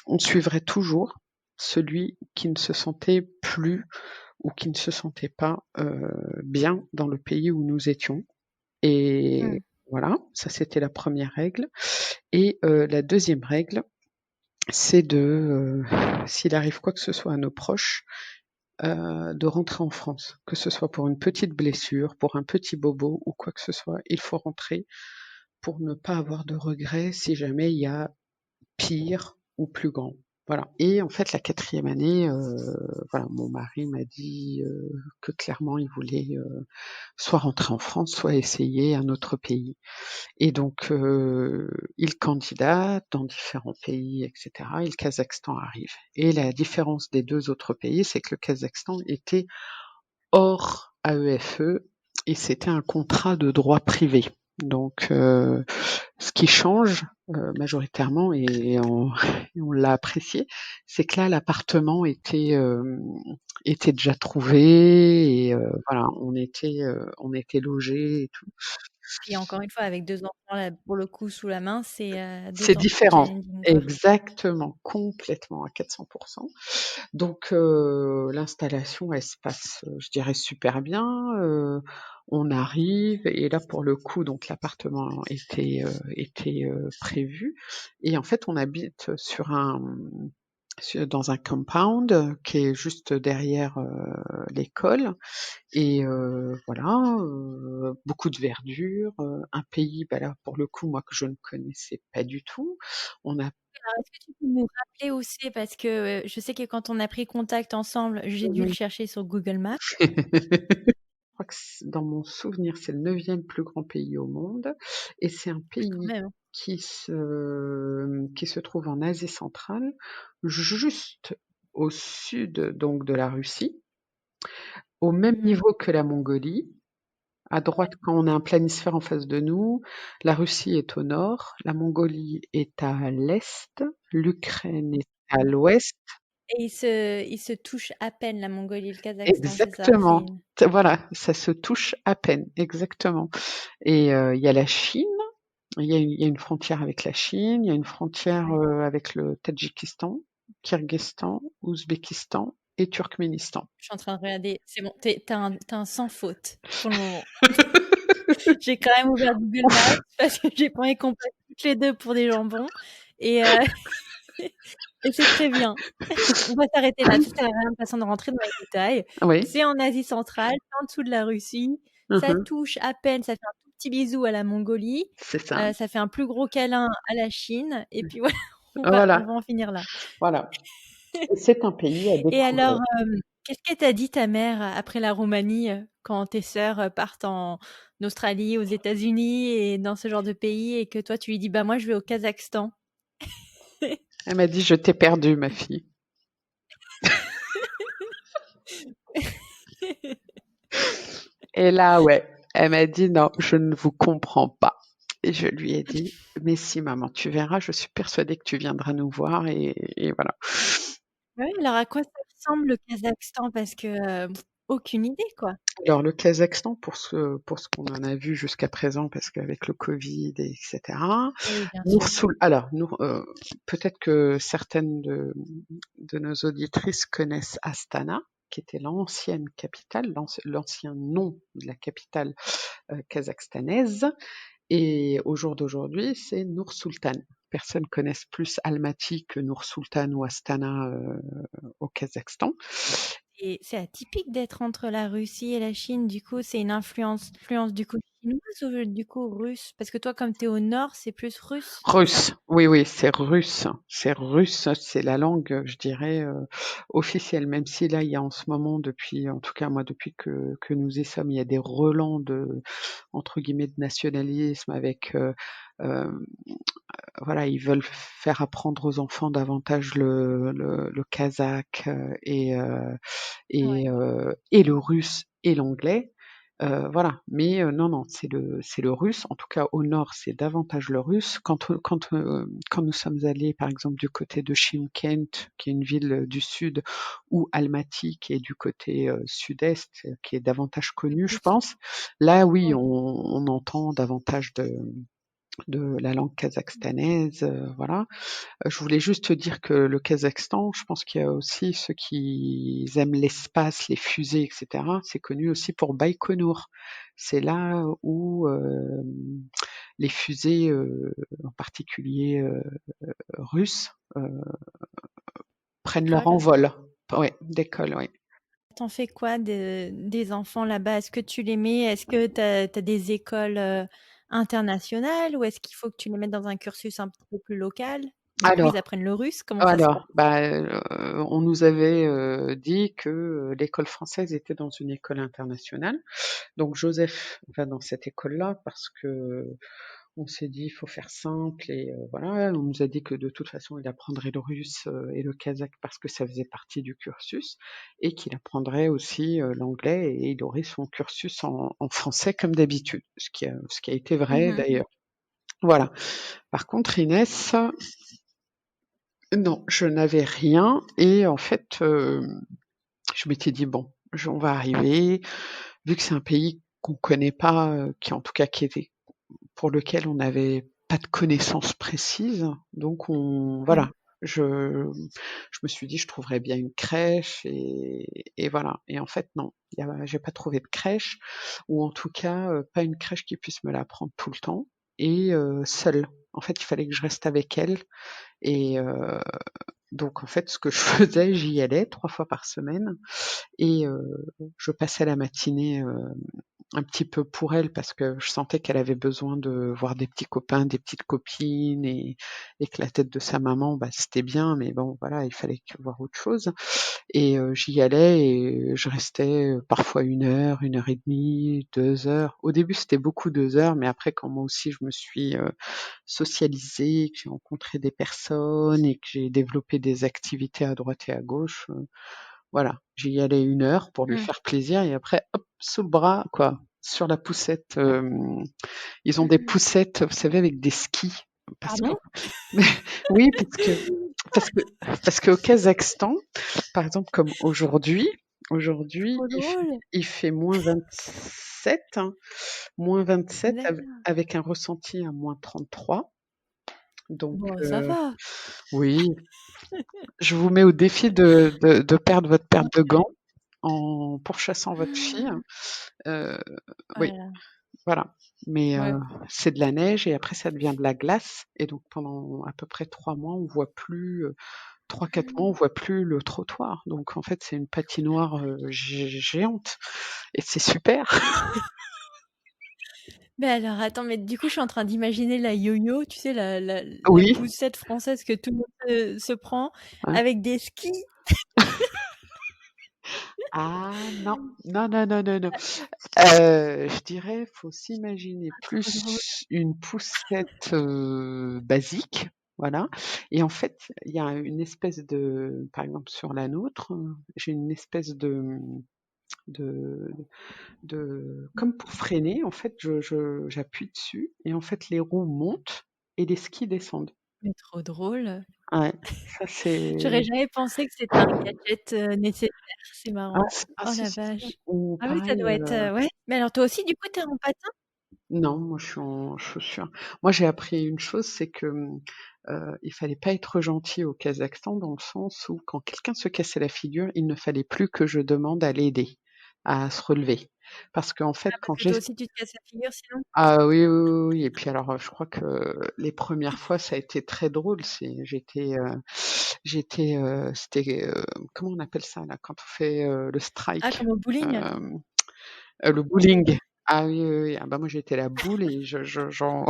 on suivrait toujours celui qui ne se sentait plus ou qui ne se sentait pas bien dans le pays où nous étions. Et Mm. voilà, ça c'était la première règle. Et la deuxième règle, c'est de, s'il arrive quoi que ce soit à nos proches, de rentrer en France, que ce soit pour une petite blessure, pour un petit bobo ou quoi que ce soit, il faut rentrer pour ne pas avoir de regrets si jamais il y a pire ou plus grand. Voilà. Et en fait, la quatrième année, voilà, mon mari m'a dit que clairement, il voulait soit rentrer en France, soit essayer un autre pays. Et donc, il candidate dans différents pays, etc. Et le Kazakhstan arrive. Et la différence des deux autres pays, c'est que le Kazakhstan était hors AEFE et c'était un contrat de droit privé. Donc, ce qui change majoritairement, et on l'a apprécié, c'est que là, l'appartement était déjà trouvé et voilà, on était logés et tout. Puis encore une fois, avec 2 enfants, là, pour le coup, sous la main, c'est, C'est d'autant plus différent. challenging, quoi. Exactement, complètement à 400%. Donc l'installation, elle se passe, je dirais super bien. On arrive et là pour le coup, donc l'appartement était prévu et en fait on habite dans un compound qui est juste derrière l'école et voilà, beaucoup de verdure, un pays, bah là pour le coup moi que je ne connaissais pas du tout. On a Alors, est-ce que tu peux nous rappeler où c'est? Parce que, je sais que quand on a pris contact ensemble, j'ai dû le Mhm. chercher sur Google Maps. Je crois que dans mon souvenir, c'est le neuvième plus grand pays au monde et c'est un Quand pays même, hein. qui se trouve en Asie centrale, juste au sud donc de la Russie, au même Mmh. niveau que la Mongolie. À droite, quand on a un planisphère en face de nous, la Russie est au nord, la Mongolie est à l'est, l'Ukraine est à l'ouest. Et ils se touchent à peine, la Mongolie et le Kazakhstan, c'est ça? C'est Exactement. une Voilà, ça se touche à peine, exactement. Et il y a la Chine, il y a une frontière avec la Chine, il y a une frontière ouais. avec le Tadjikistan, Kirghizistan, Ouzbékistan et Turkménistan. Je suis en train de regarder. C'est bon, tu un sans faute pour le moment. J'ai quand même ouvert Google Maps parce que j'ai pas envie qu'on passe toutes les 2 pour des jambons et et c'est très bien. On va s'arrêter là, ça sert à rien de toute façon de rentrer dans les détails. Oui. C'est en Asie centrale, c'est en dessous de la Russie, ça Mhm. touche à peine, ça fait un tout petit bisou à la Mongolie, C'est ça. ça fait un plus gros câlin à la Chine et puis voilà, on Voilà, va en finir là. voilà. Et c'est un pays à Et alors, découvrir. qu'est-ce qu'elle t'a dit ta mère après la Roumanie, quand tes sœurs, partent en Australie, aux États-Unis et dans ce genre de pays et que toi tu lui dis: «Bah moi je vais au Kazakhstan»? Elle m'a dit, je t'ai perdue, ma fille. Et là, ouais, elle m'a dit, non, je ne vous comprends pas. Et je lui ai dit, mais si, maman, tu verras, je suis persuadée que tu viendras nous voir. Et voilà. Ouais, alors à quoi ça ressemble le Kazakhstan? Parce que, aucune idée quoi. Alors, le Kazakhstan, pour ce qu'on en a vu jusqu'à présent, parce qu'avec le Covid, etc. Oui, bien sûr. Alors, peut-être que certaines de nos auditrices connaissent Astana, qui était l'ancienne capitale, l'ancien nom de la capitale kazakhstanaise. Et au jour d'aujourd'hui, c'est Nur-Sultan. Personne connaisse plus Almaty que Nur-Sultan ou Astana au Kazakhstan. Et c'est atypique d'être entre la Russie et la Chine, du coup, c'est une influence du coup chinoise ou du coup russe? Parce que toi, comme tu es au nord, c'est plus russe, c'est ça? Russe, oui, oui, c'est russe. C'est russe, c'est la langue, je dirais, officielle. Même si là, il y a en ce moment, en tout cas moi, depuis que nous y sommes, il y a des relents entre guillemets, de nationalisme avec, voilà, ils veulent faire apprendre aux enfants davantage le kazakh et Ouais. et le russe et l'anglais. Voilà, mais non, c'est le russe. En tout cas, au nord, c'est davantage le russe. Quand nous sommes allés, par exemple, du côté de Chimkent, qui est une ville, du sud, ou Almaty, qui est du côté, sud-est, qui est davantage connue, je Oui. pense. Là, oui, Ouais. on entend davantage de la langue kazakhstanaise, voilà. Je voulais juste te dire que le Kazakhstan, je pense qu'il y a aussi ceux qui aiment l'espace, les fusées, et cetera. C'est connu aussi pour Baïkonour. C'est là où, les fusées, en particulier, russes, prennent leur École. envol. Ouais, décollent, ouais. T'en fais quoi des enfants là-bas? Est-ce que tu les mets, est-ce que tu as des écoles internationales ou est-ce qu'il faut que tu les mettes dans un cursus un petit peu plus local? Du coup, ils Alors apprennent le russe, comment ça se passe? bah, on nous avait, dit que, l'école française était dans une école internationale. Donc Joseph va dans cette école-là parce que on s'est dit: «Il faut faire simple» et voilà. On nous a dit que de toute façon, il apprendrait le russe, et le kazakh parce que ça faisait partie du cursus et qu'il apprendrait aussi, l'anglais et il aurait son cursus en français comme d'habitude, ce qui a été vrai Mhm. d'ailleurs. Voilà. Par contre, Inès, non, je n'avais rien et en fait, je m'étais dit: «Bon, on va arriver, vu que c'est un pays qu'on connaît pas, qui en tout cas qui était pour lequel on n'avait pas de connaissances précises, donc Ouais. voilà, je me suis dit: «Je trouverais bien une crèche» et voilà et en fait non, j'ai pas trouvé de crèche ou en tout cas, pas une crèche qui puisse me la prendre tout le temps et seule. En fait, il fallait que je reste avec elle et donc en fait, ce que je faisais, j'y allais 3 fois par semaine et je passais la matinée, un petit peu pour elle parce que je sentais qu'elle avait besoin de voir des petits copains, des petites copines et que la tête de sa maman, bah, c'était bien, mais bon, voilà, il fallait voir autre chose et j'y allais et je restais, parfois 1 heure et demie, 2 heures. Au début, c'était beaucoup 2 heures, mais après quand moi aussi je me suis, socialisée, que j'ai rencontré des personnes et que j'ai développé des activités à droite et à gauche, voilà, j'y allais 1 heure pour lui Mm. faire plaisir et après hop, sous le bras quoi, sur la poussette, ils ont des Mm. poussettes, vous savez avec des skis parce que Pardon? oui, parce que parce qu'au Kazakhstan, par exemple comme aujourd'hui Trop drôle. il fait -27, hein, -27 D'accord. avec un ressenti à -33 donc Bon, ça va. oui, je vous mets au défi de perdre votre paire de gants en pourchassant votre fille, heu, oui. Voilà. Voilà, mais Ouais. c'est de la neige et après ça devient de la glace et donc pendant à peu près 3 mois, on voit plus, 3-4 mois, on voit plus le trottoir. Donc en fait, c'est une patinoire, géante et c'est super. Mais alors, attends, mais du coup, je suis en train d'imaginer la yo-yo, tu sais, la Oui, poussette française que tout le monde se prend ouais. avec des skis. Ah non, non. Je dirais, faut s'imaginer Trop drôle. plus une poussette, basique, voilà et en fait, il y a une espèce de par exemple sur la nôtre, j'ai une espèce de comme pour freiner, en fait, j'appuie dessus et en fait, les roues montent et les skis descendent. Mais trop drôle. Ouais, ça c'est J'aurais jamais pensé que c'était un gadget nécessaire. C'est marrant. Oh si, la si, si vache. ou Ah oui, ça pareil, doit être, ouais. Mais alors toi aussi, du coup, t'es en patin? non, moi je suis en chaussures. Moi j'ai appris une chose, c'est que, il fallait pas être gentil au Kazakhstan dans le sens où quand quelqu'un se cassait la figure, il ne fallait plus que je demande à l'aider, à se relever. Parce qu'en fait, Ah, parce quand que j'ai toi aussi, tu te casses la figure sinon? ah oui et puis alors, je crois que les premières fois, ça a été très drôle. C'était, comment on appelle ça là, quand on fait, le Ah, strike? comme au bowling? Hem, le bowling. Ah oui. Ah bah, moi, j'étais la boule et j'en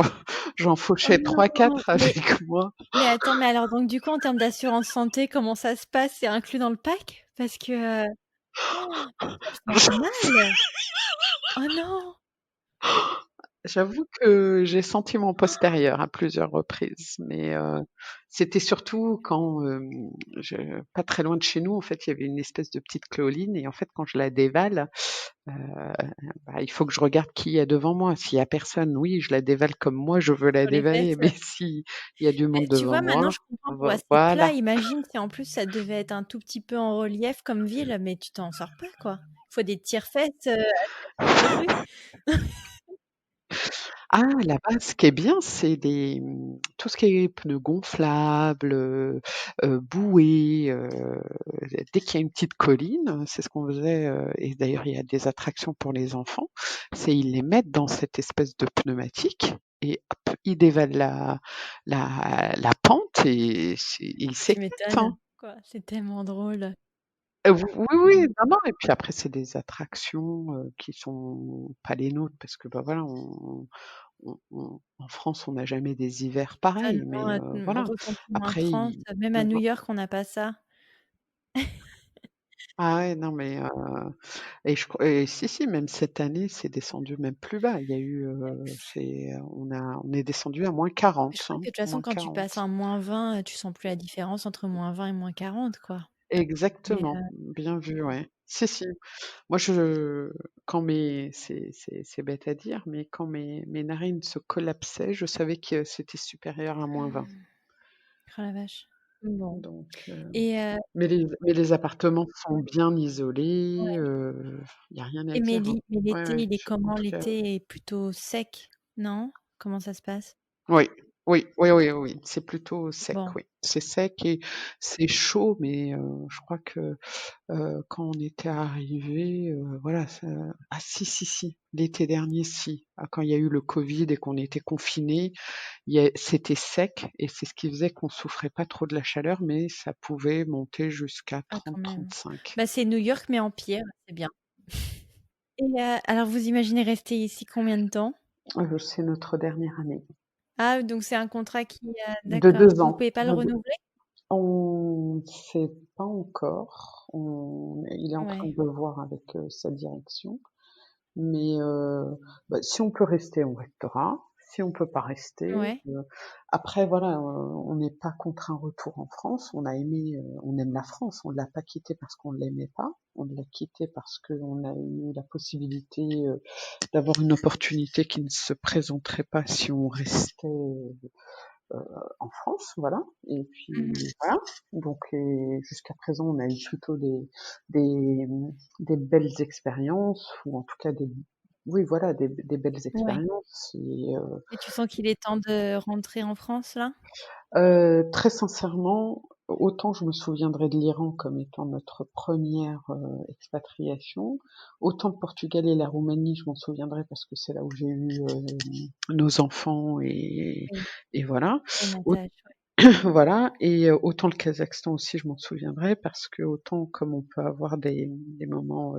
j'en Oh fauchais non! 3-4 avec moi. Mais attends, mais alors donc du coup, en termes d'assurance santé, comment ça se passe? C'est inclus dans le pack? Parce que, mais ça doit faire mal! Oh non! J'avoue que j'ai senti mon postérieur à plusieurs reprises, mais c'était surtout quand, je pas très loin de chez nous, en fait, il y avait une espèce de petite colline et en fait, quand je la dévale, heu, bah, il faut que je regarde qui il y a devant moi. S'il y a personne, oui, je la dévale comme moi je veux la Sur les dévaler, fesses, mais ouais. s'il y a du monde Tu devant vois, maintenant moi, je comprends pourquoi c'est plat. voilà. Imagine si en plus ça devait être un tout petit peu en relief comme ville, mais tu t'en sors pas, quoi. Il faut des tire-fesses, accourus. Ah, là-bas, ce qui est bien, c'est tout ce qui est pneus gonflables, bouées, dès qu'il y a une petite colline, c'est ce qu'on faisait, et d'ailleurs il y a des attractions pour les enfants, c'est ils les mettent dans cette espèce de pneumatique et hop, ils dévalent la pente et ils Tu s'éclatent, hein. m'étonnes, quoi. C'est tellement drôle. Oui, oui, non, non et puis après c'est des attractions, qui sont pas les nôtres parce que, bah, voilà, en France, on n'a jamais des hivers Ah pareils, non, mais voilà. ressentiment en Après, France, même à New York, on n'a pas ça. ah ouais, non, mais et si, si, même cette année, c'est descendu même plus bas. Il y a eu, on est descendu à Je -40, crois que hein, de toute façon, quand tu passes -40. en -20, tu sens plus la différence entre -20 et -40, quoi. Mais Exactement, bien vu, ouais. Si, si. Moi, quand c'est bête à dire, mais quand mes narines se collapsaient, je savais que c'était supérieur à -20. oh la vache. Bon Donc et mais les appartements sont bien isolés, ouais il y a rien à et dire, hein. mais Ouais, l'été, ouais, il est en comment? tout cas L'été est plutôt sec, non? Comment ça se passe? oui, oui, oui, oui, oui, c'est plutôt sec, Bon, oui. C'est sec et c'est chaud, mais je crois que, quand on était arrivés, voilà, ça ah si, si, si, l'été dernier, si. Ah, quand il y a eu le covid et qu'on était confinés, c'était sec et c'est ce qui faisait qu'on souffrait pas trop de la chaleur, mais ça pouvait monter jusqu'à ah quand même. 30-35. Bah, c'est New York mais en pire, c'est bien et alors vous imaginez rester ici combien de temps? C'est notre dernière année. Ah donc c'est un contrat qui, De d'accord. 2 Vous ans. pouvez pas le renouveler? On ne sait pas encore. Il est en train Ouais. de voir avec, sa direction, mais bah, si on peut rester, on restera. Si on peut pas rester, Ouais. après voilà, on n'est pas contre un retour en France. On aime la France. On l'a pas quittée parce qu'on l'aimait pas. On l'a quittée parce qu'on a eu la possibilité, d'avoir une opportunité qui ne se présenterait pas si on restait, en France, voilà. Et puis Mmh. voilà. Donc jusqu'à présent, on a eu plutôt des, des belles expériences, ou en tout cas oui, voilà, des belles Ouais expériences. Et et tu sens qu'il est temps de rentrer en France là? très sincèrement, autant je me souviendrai de l'Iran comme étant notre première expatriation, autant le Portugal et la Roumanie, je m'en souviendrai parce que c'est là où j'ai eu nos enfants Oui, et voilà. tu une attache, ouais. Voilà et autant le Kazakhstan aussi, je m'en souviendrai parce que autant comme on peut avoir des moments,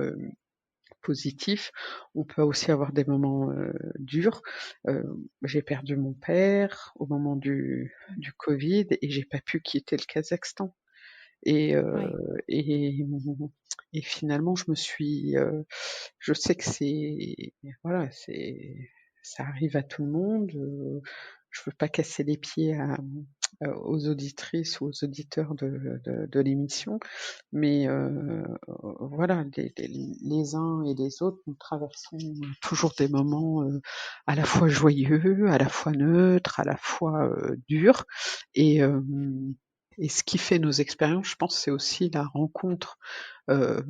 positifs, on peut aussi avoir des moments, durs. Heu, j'ai perdu mon père au moment du covid et j'ai pas pu quitter le Kazakhstan et Ouais. et et finalement je sais que voilà, ça arrive à tout le monde, je veux pas casser les pieds aux auditrices ou aux auditeurs de l'émission, mais voilà, les uns et les autres, nous traversons toujours des moments, à la fois joyeux, à la fois neutres, à la fois, durs et ce qui fait nos expériences, je pense, c'est aussi la rencontre, heu,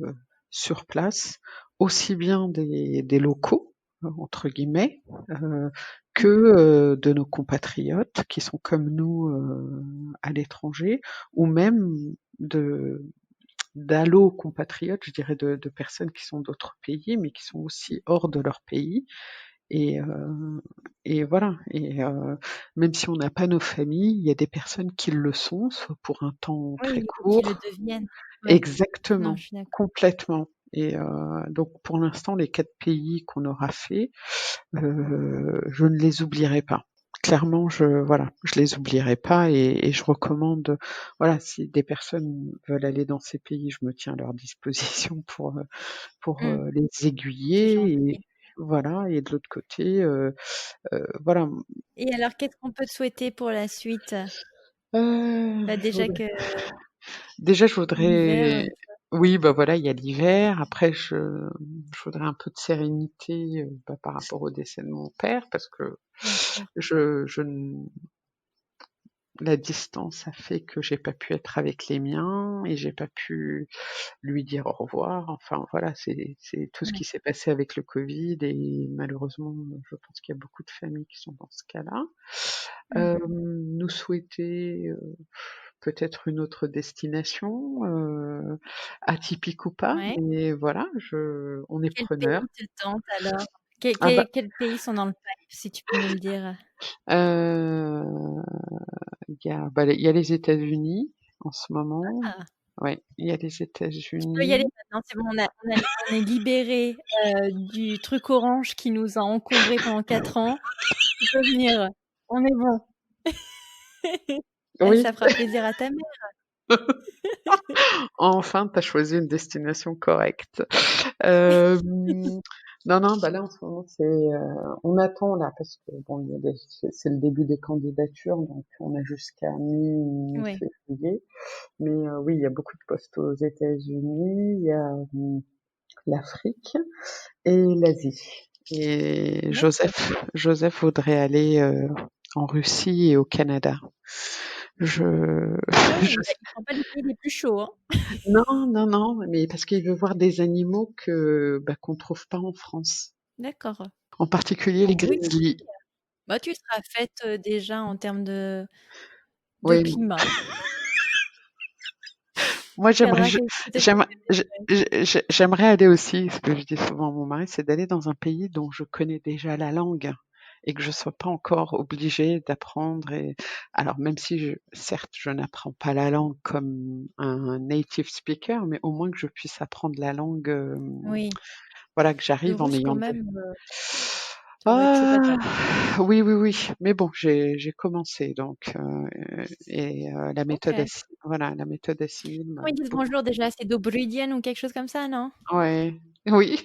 sur place, aussi bien des «locaux», entre guillemets, heu, que, Mmh. de nos compatriotes qui sont comme nous, à l'étranger ou même de d'allo-compatriotes, je dirais de personnes qui sont d'autres pays, mais qui sont aussi hors de leur pays et voilà et même si on n'a pas nos familles, il y a des personnes qui le sont, soit pour un temps très Oui, ou qui le court. deviennent. Ouais. Non, Exactement, je suis d'accord. complètement et donc pour l'instant, les 4 pays qu'on aura fait, je ne les oublierai pas. Clairement, voilà, je les oublierai pas et je recommande, voilà, si des personnes veulent aller dans ces pays, je me tiens à leur disposition pour, Mmh. les C'est aiguiller et gentil. voilà, et de l'autre côté, voilà. Et alors, qu'est-ce qu'on peut te souhaiter pour la suite? Bah, Je déjà voudrais que déjà, je l'hiver, voudrais oui, bah, voilà, il y a l'hiver. Après, je voudrais un peu de sérénité, bah, par rapport au décès de mon père parce que bien sûr. je n la distance a fait que j'ai pas pu être avec les miens et j'ai pas pu lui dire au revoir. Enfin, voilà, c'est tout ce Ouais. qui s'est passé avec le covid et malheureusement, je pense qu'il y a beaucoup de familles qui sont dans ce cas-là. Mmh. Nous souhaiter, peut-être une autre destination, atypique ou pas, Ouais. mais voilà, on est Quel preneurs. pays te tente alors? Ah bah, Quels pays sont dans le pipe, si tu peux nous le dire? heu, il y a les États-Unis en ce moment. Ah, Ouais, il y a les tu peux y aller États-Unis. maintenant, c'est bon, on est libérés, du truc orange qui nous a encombrés pendant 4 ans. Tu peux venir, on est bon. Oui, Ça fera plaisir à ta mère. enfin, tu as choisi une destination correcte. Hem, non, non, bah, là, en ce moment, on attend là parce que bon, il y a c'est le début des candidatures, donc on a jusqu'à Ouais, mi-février. Mais oui, il y a beaucoup de postes aux États-Unis, il y a, l'Afrique et l'Asie. Et d'accord. Joseph voudrait aller, en Russie et au Canada. Je Ah oui, je bah, ils sont pas les pays les plus chauds, hein. Non, non, non, mais parce qu'il veut voir des animaux bah, qu'on trouve pas en France. D'accord. En particulier les En Russie? grizzlies. Bah, tu seras faite, déjà en termes de Oui, climat. moi Tu regarderas quel peut-être j'aimerais aller aussi, ce que je dis souvent à mon mari, c'est d'aller dans un pays dont je connais déjà la langue et que je sois pas encore obligée d'apprendre alors même si certes, je n'apprends pas la langue comme un native speaker, mais au moins que je puisse apprendre la langue, oui, voilà, que le j'arrive en russe quand ayant même, ça doit être chaud Ah! patate. Oui, oui, oui, mais bon, j'ai commencé donc la méthode OK. voilà, la méthode Assimil m'a Comment ils disent beaucoup bonjour déjà? C'est Dobry dzień ou quelque chose comme ça, non? ouais, oui,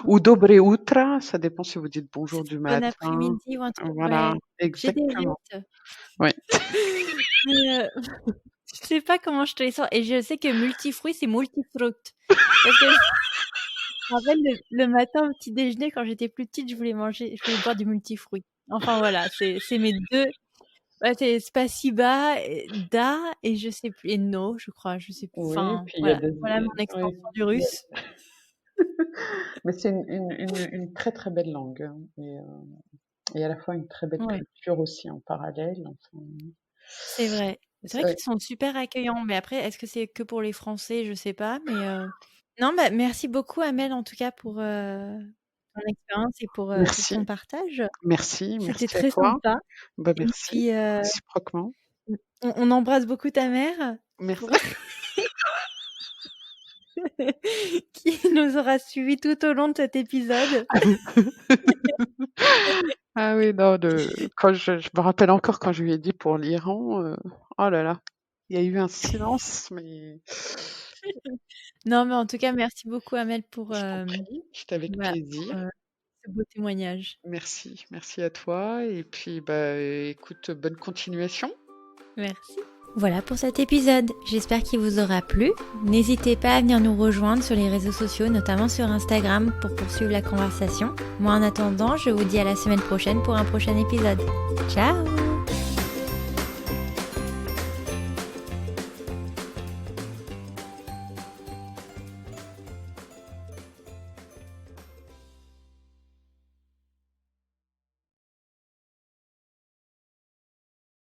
ou OK. dobre utra, ça dépend si vous dites bonjour C'est du bon matin. après-midi ou un truc Voilà, ouais. J'ai des exactement, rites, ouais. mais je sais pas comment je te les sors et je sais que multifruit, c'est multifruct parce que je me rappelle le matin au petit déjeuner quand j'étais plus petite, je voulais boire du multifruit. Enfin voilà, c'est mes 2 ouais, c'est Spasiba et Da et je sais plus et No, je crois, je sais plus. Oui, Enfin puis il y a voilà, des voilà mon oui, extension du il y a russe. mais c'est une très, très belle langue, hein et à la fois une très belle Ouais. culture aussi en parallèle, enfin, C'est vrai. C'est vrai ouais, qu'ils sont super accueillants, mais après, est-ce que c'est que pour les Français? Je sais pas, mais non, bah, merci beaucoup Amel en tout cas pour, ton expérience et pour merci, ton partage. C'était merci à très toi. sympa Bah, et merci, puis, réciproquement. on embrasse beaucoup ta mère Merci. pour qui nous aura suivis tout au long de cet épisode. Ah oui, non, quand je me rappelle encore quand je lui ai dit pour l'Iran, oh là là, il y a eu un silence, mais Non, mais en tout cas, merci beaucoup Amel pour, je t'en prie, c'était avec voilà, plaisir. ce beau témoignage. Merci, merci à toi et puis, bah, écoute, bonne continuation. Merci. Voilà pour cet épisode, j'espère qu'il vous aura plu. N'hésitez pas à venir nous rejoindre sur les réseaux sociaux, notamment sur Instagram, pour poursuivre la conversation. Moi en attendant, je vous dis à la semaine prochaine pour un prochain épisode. Ciao!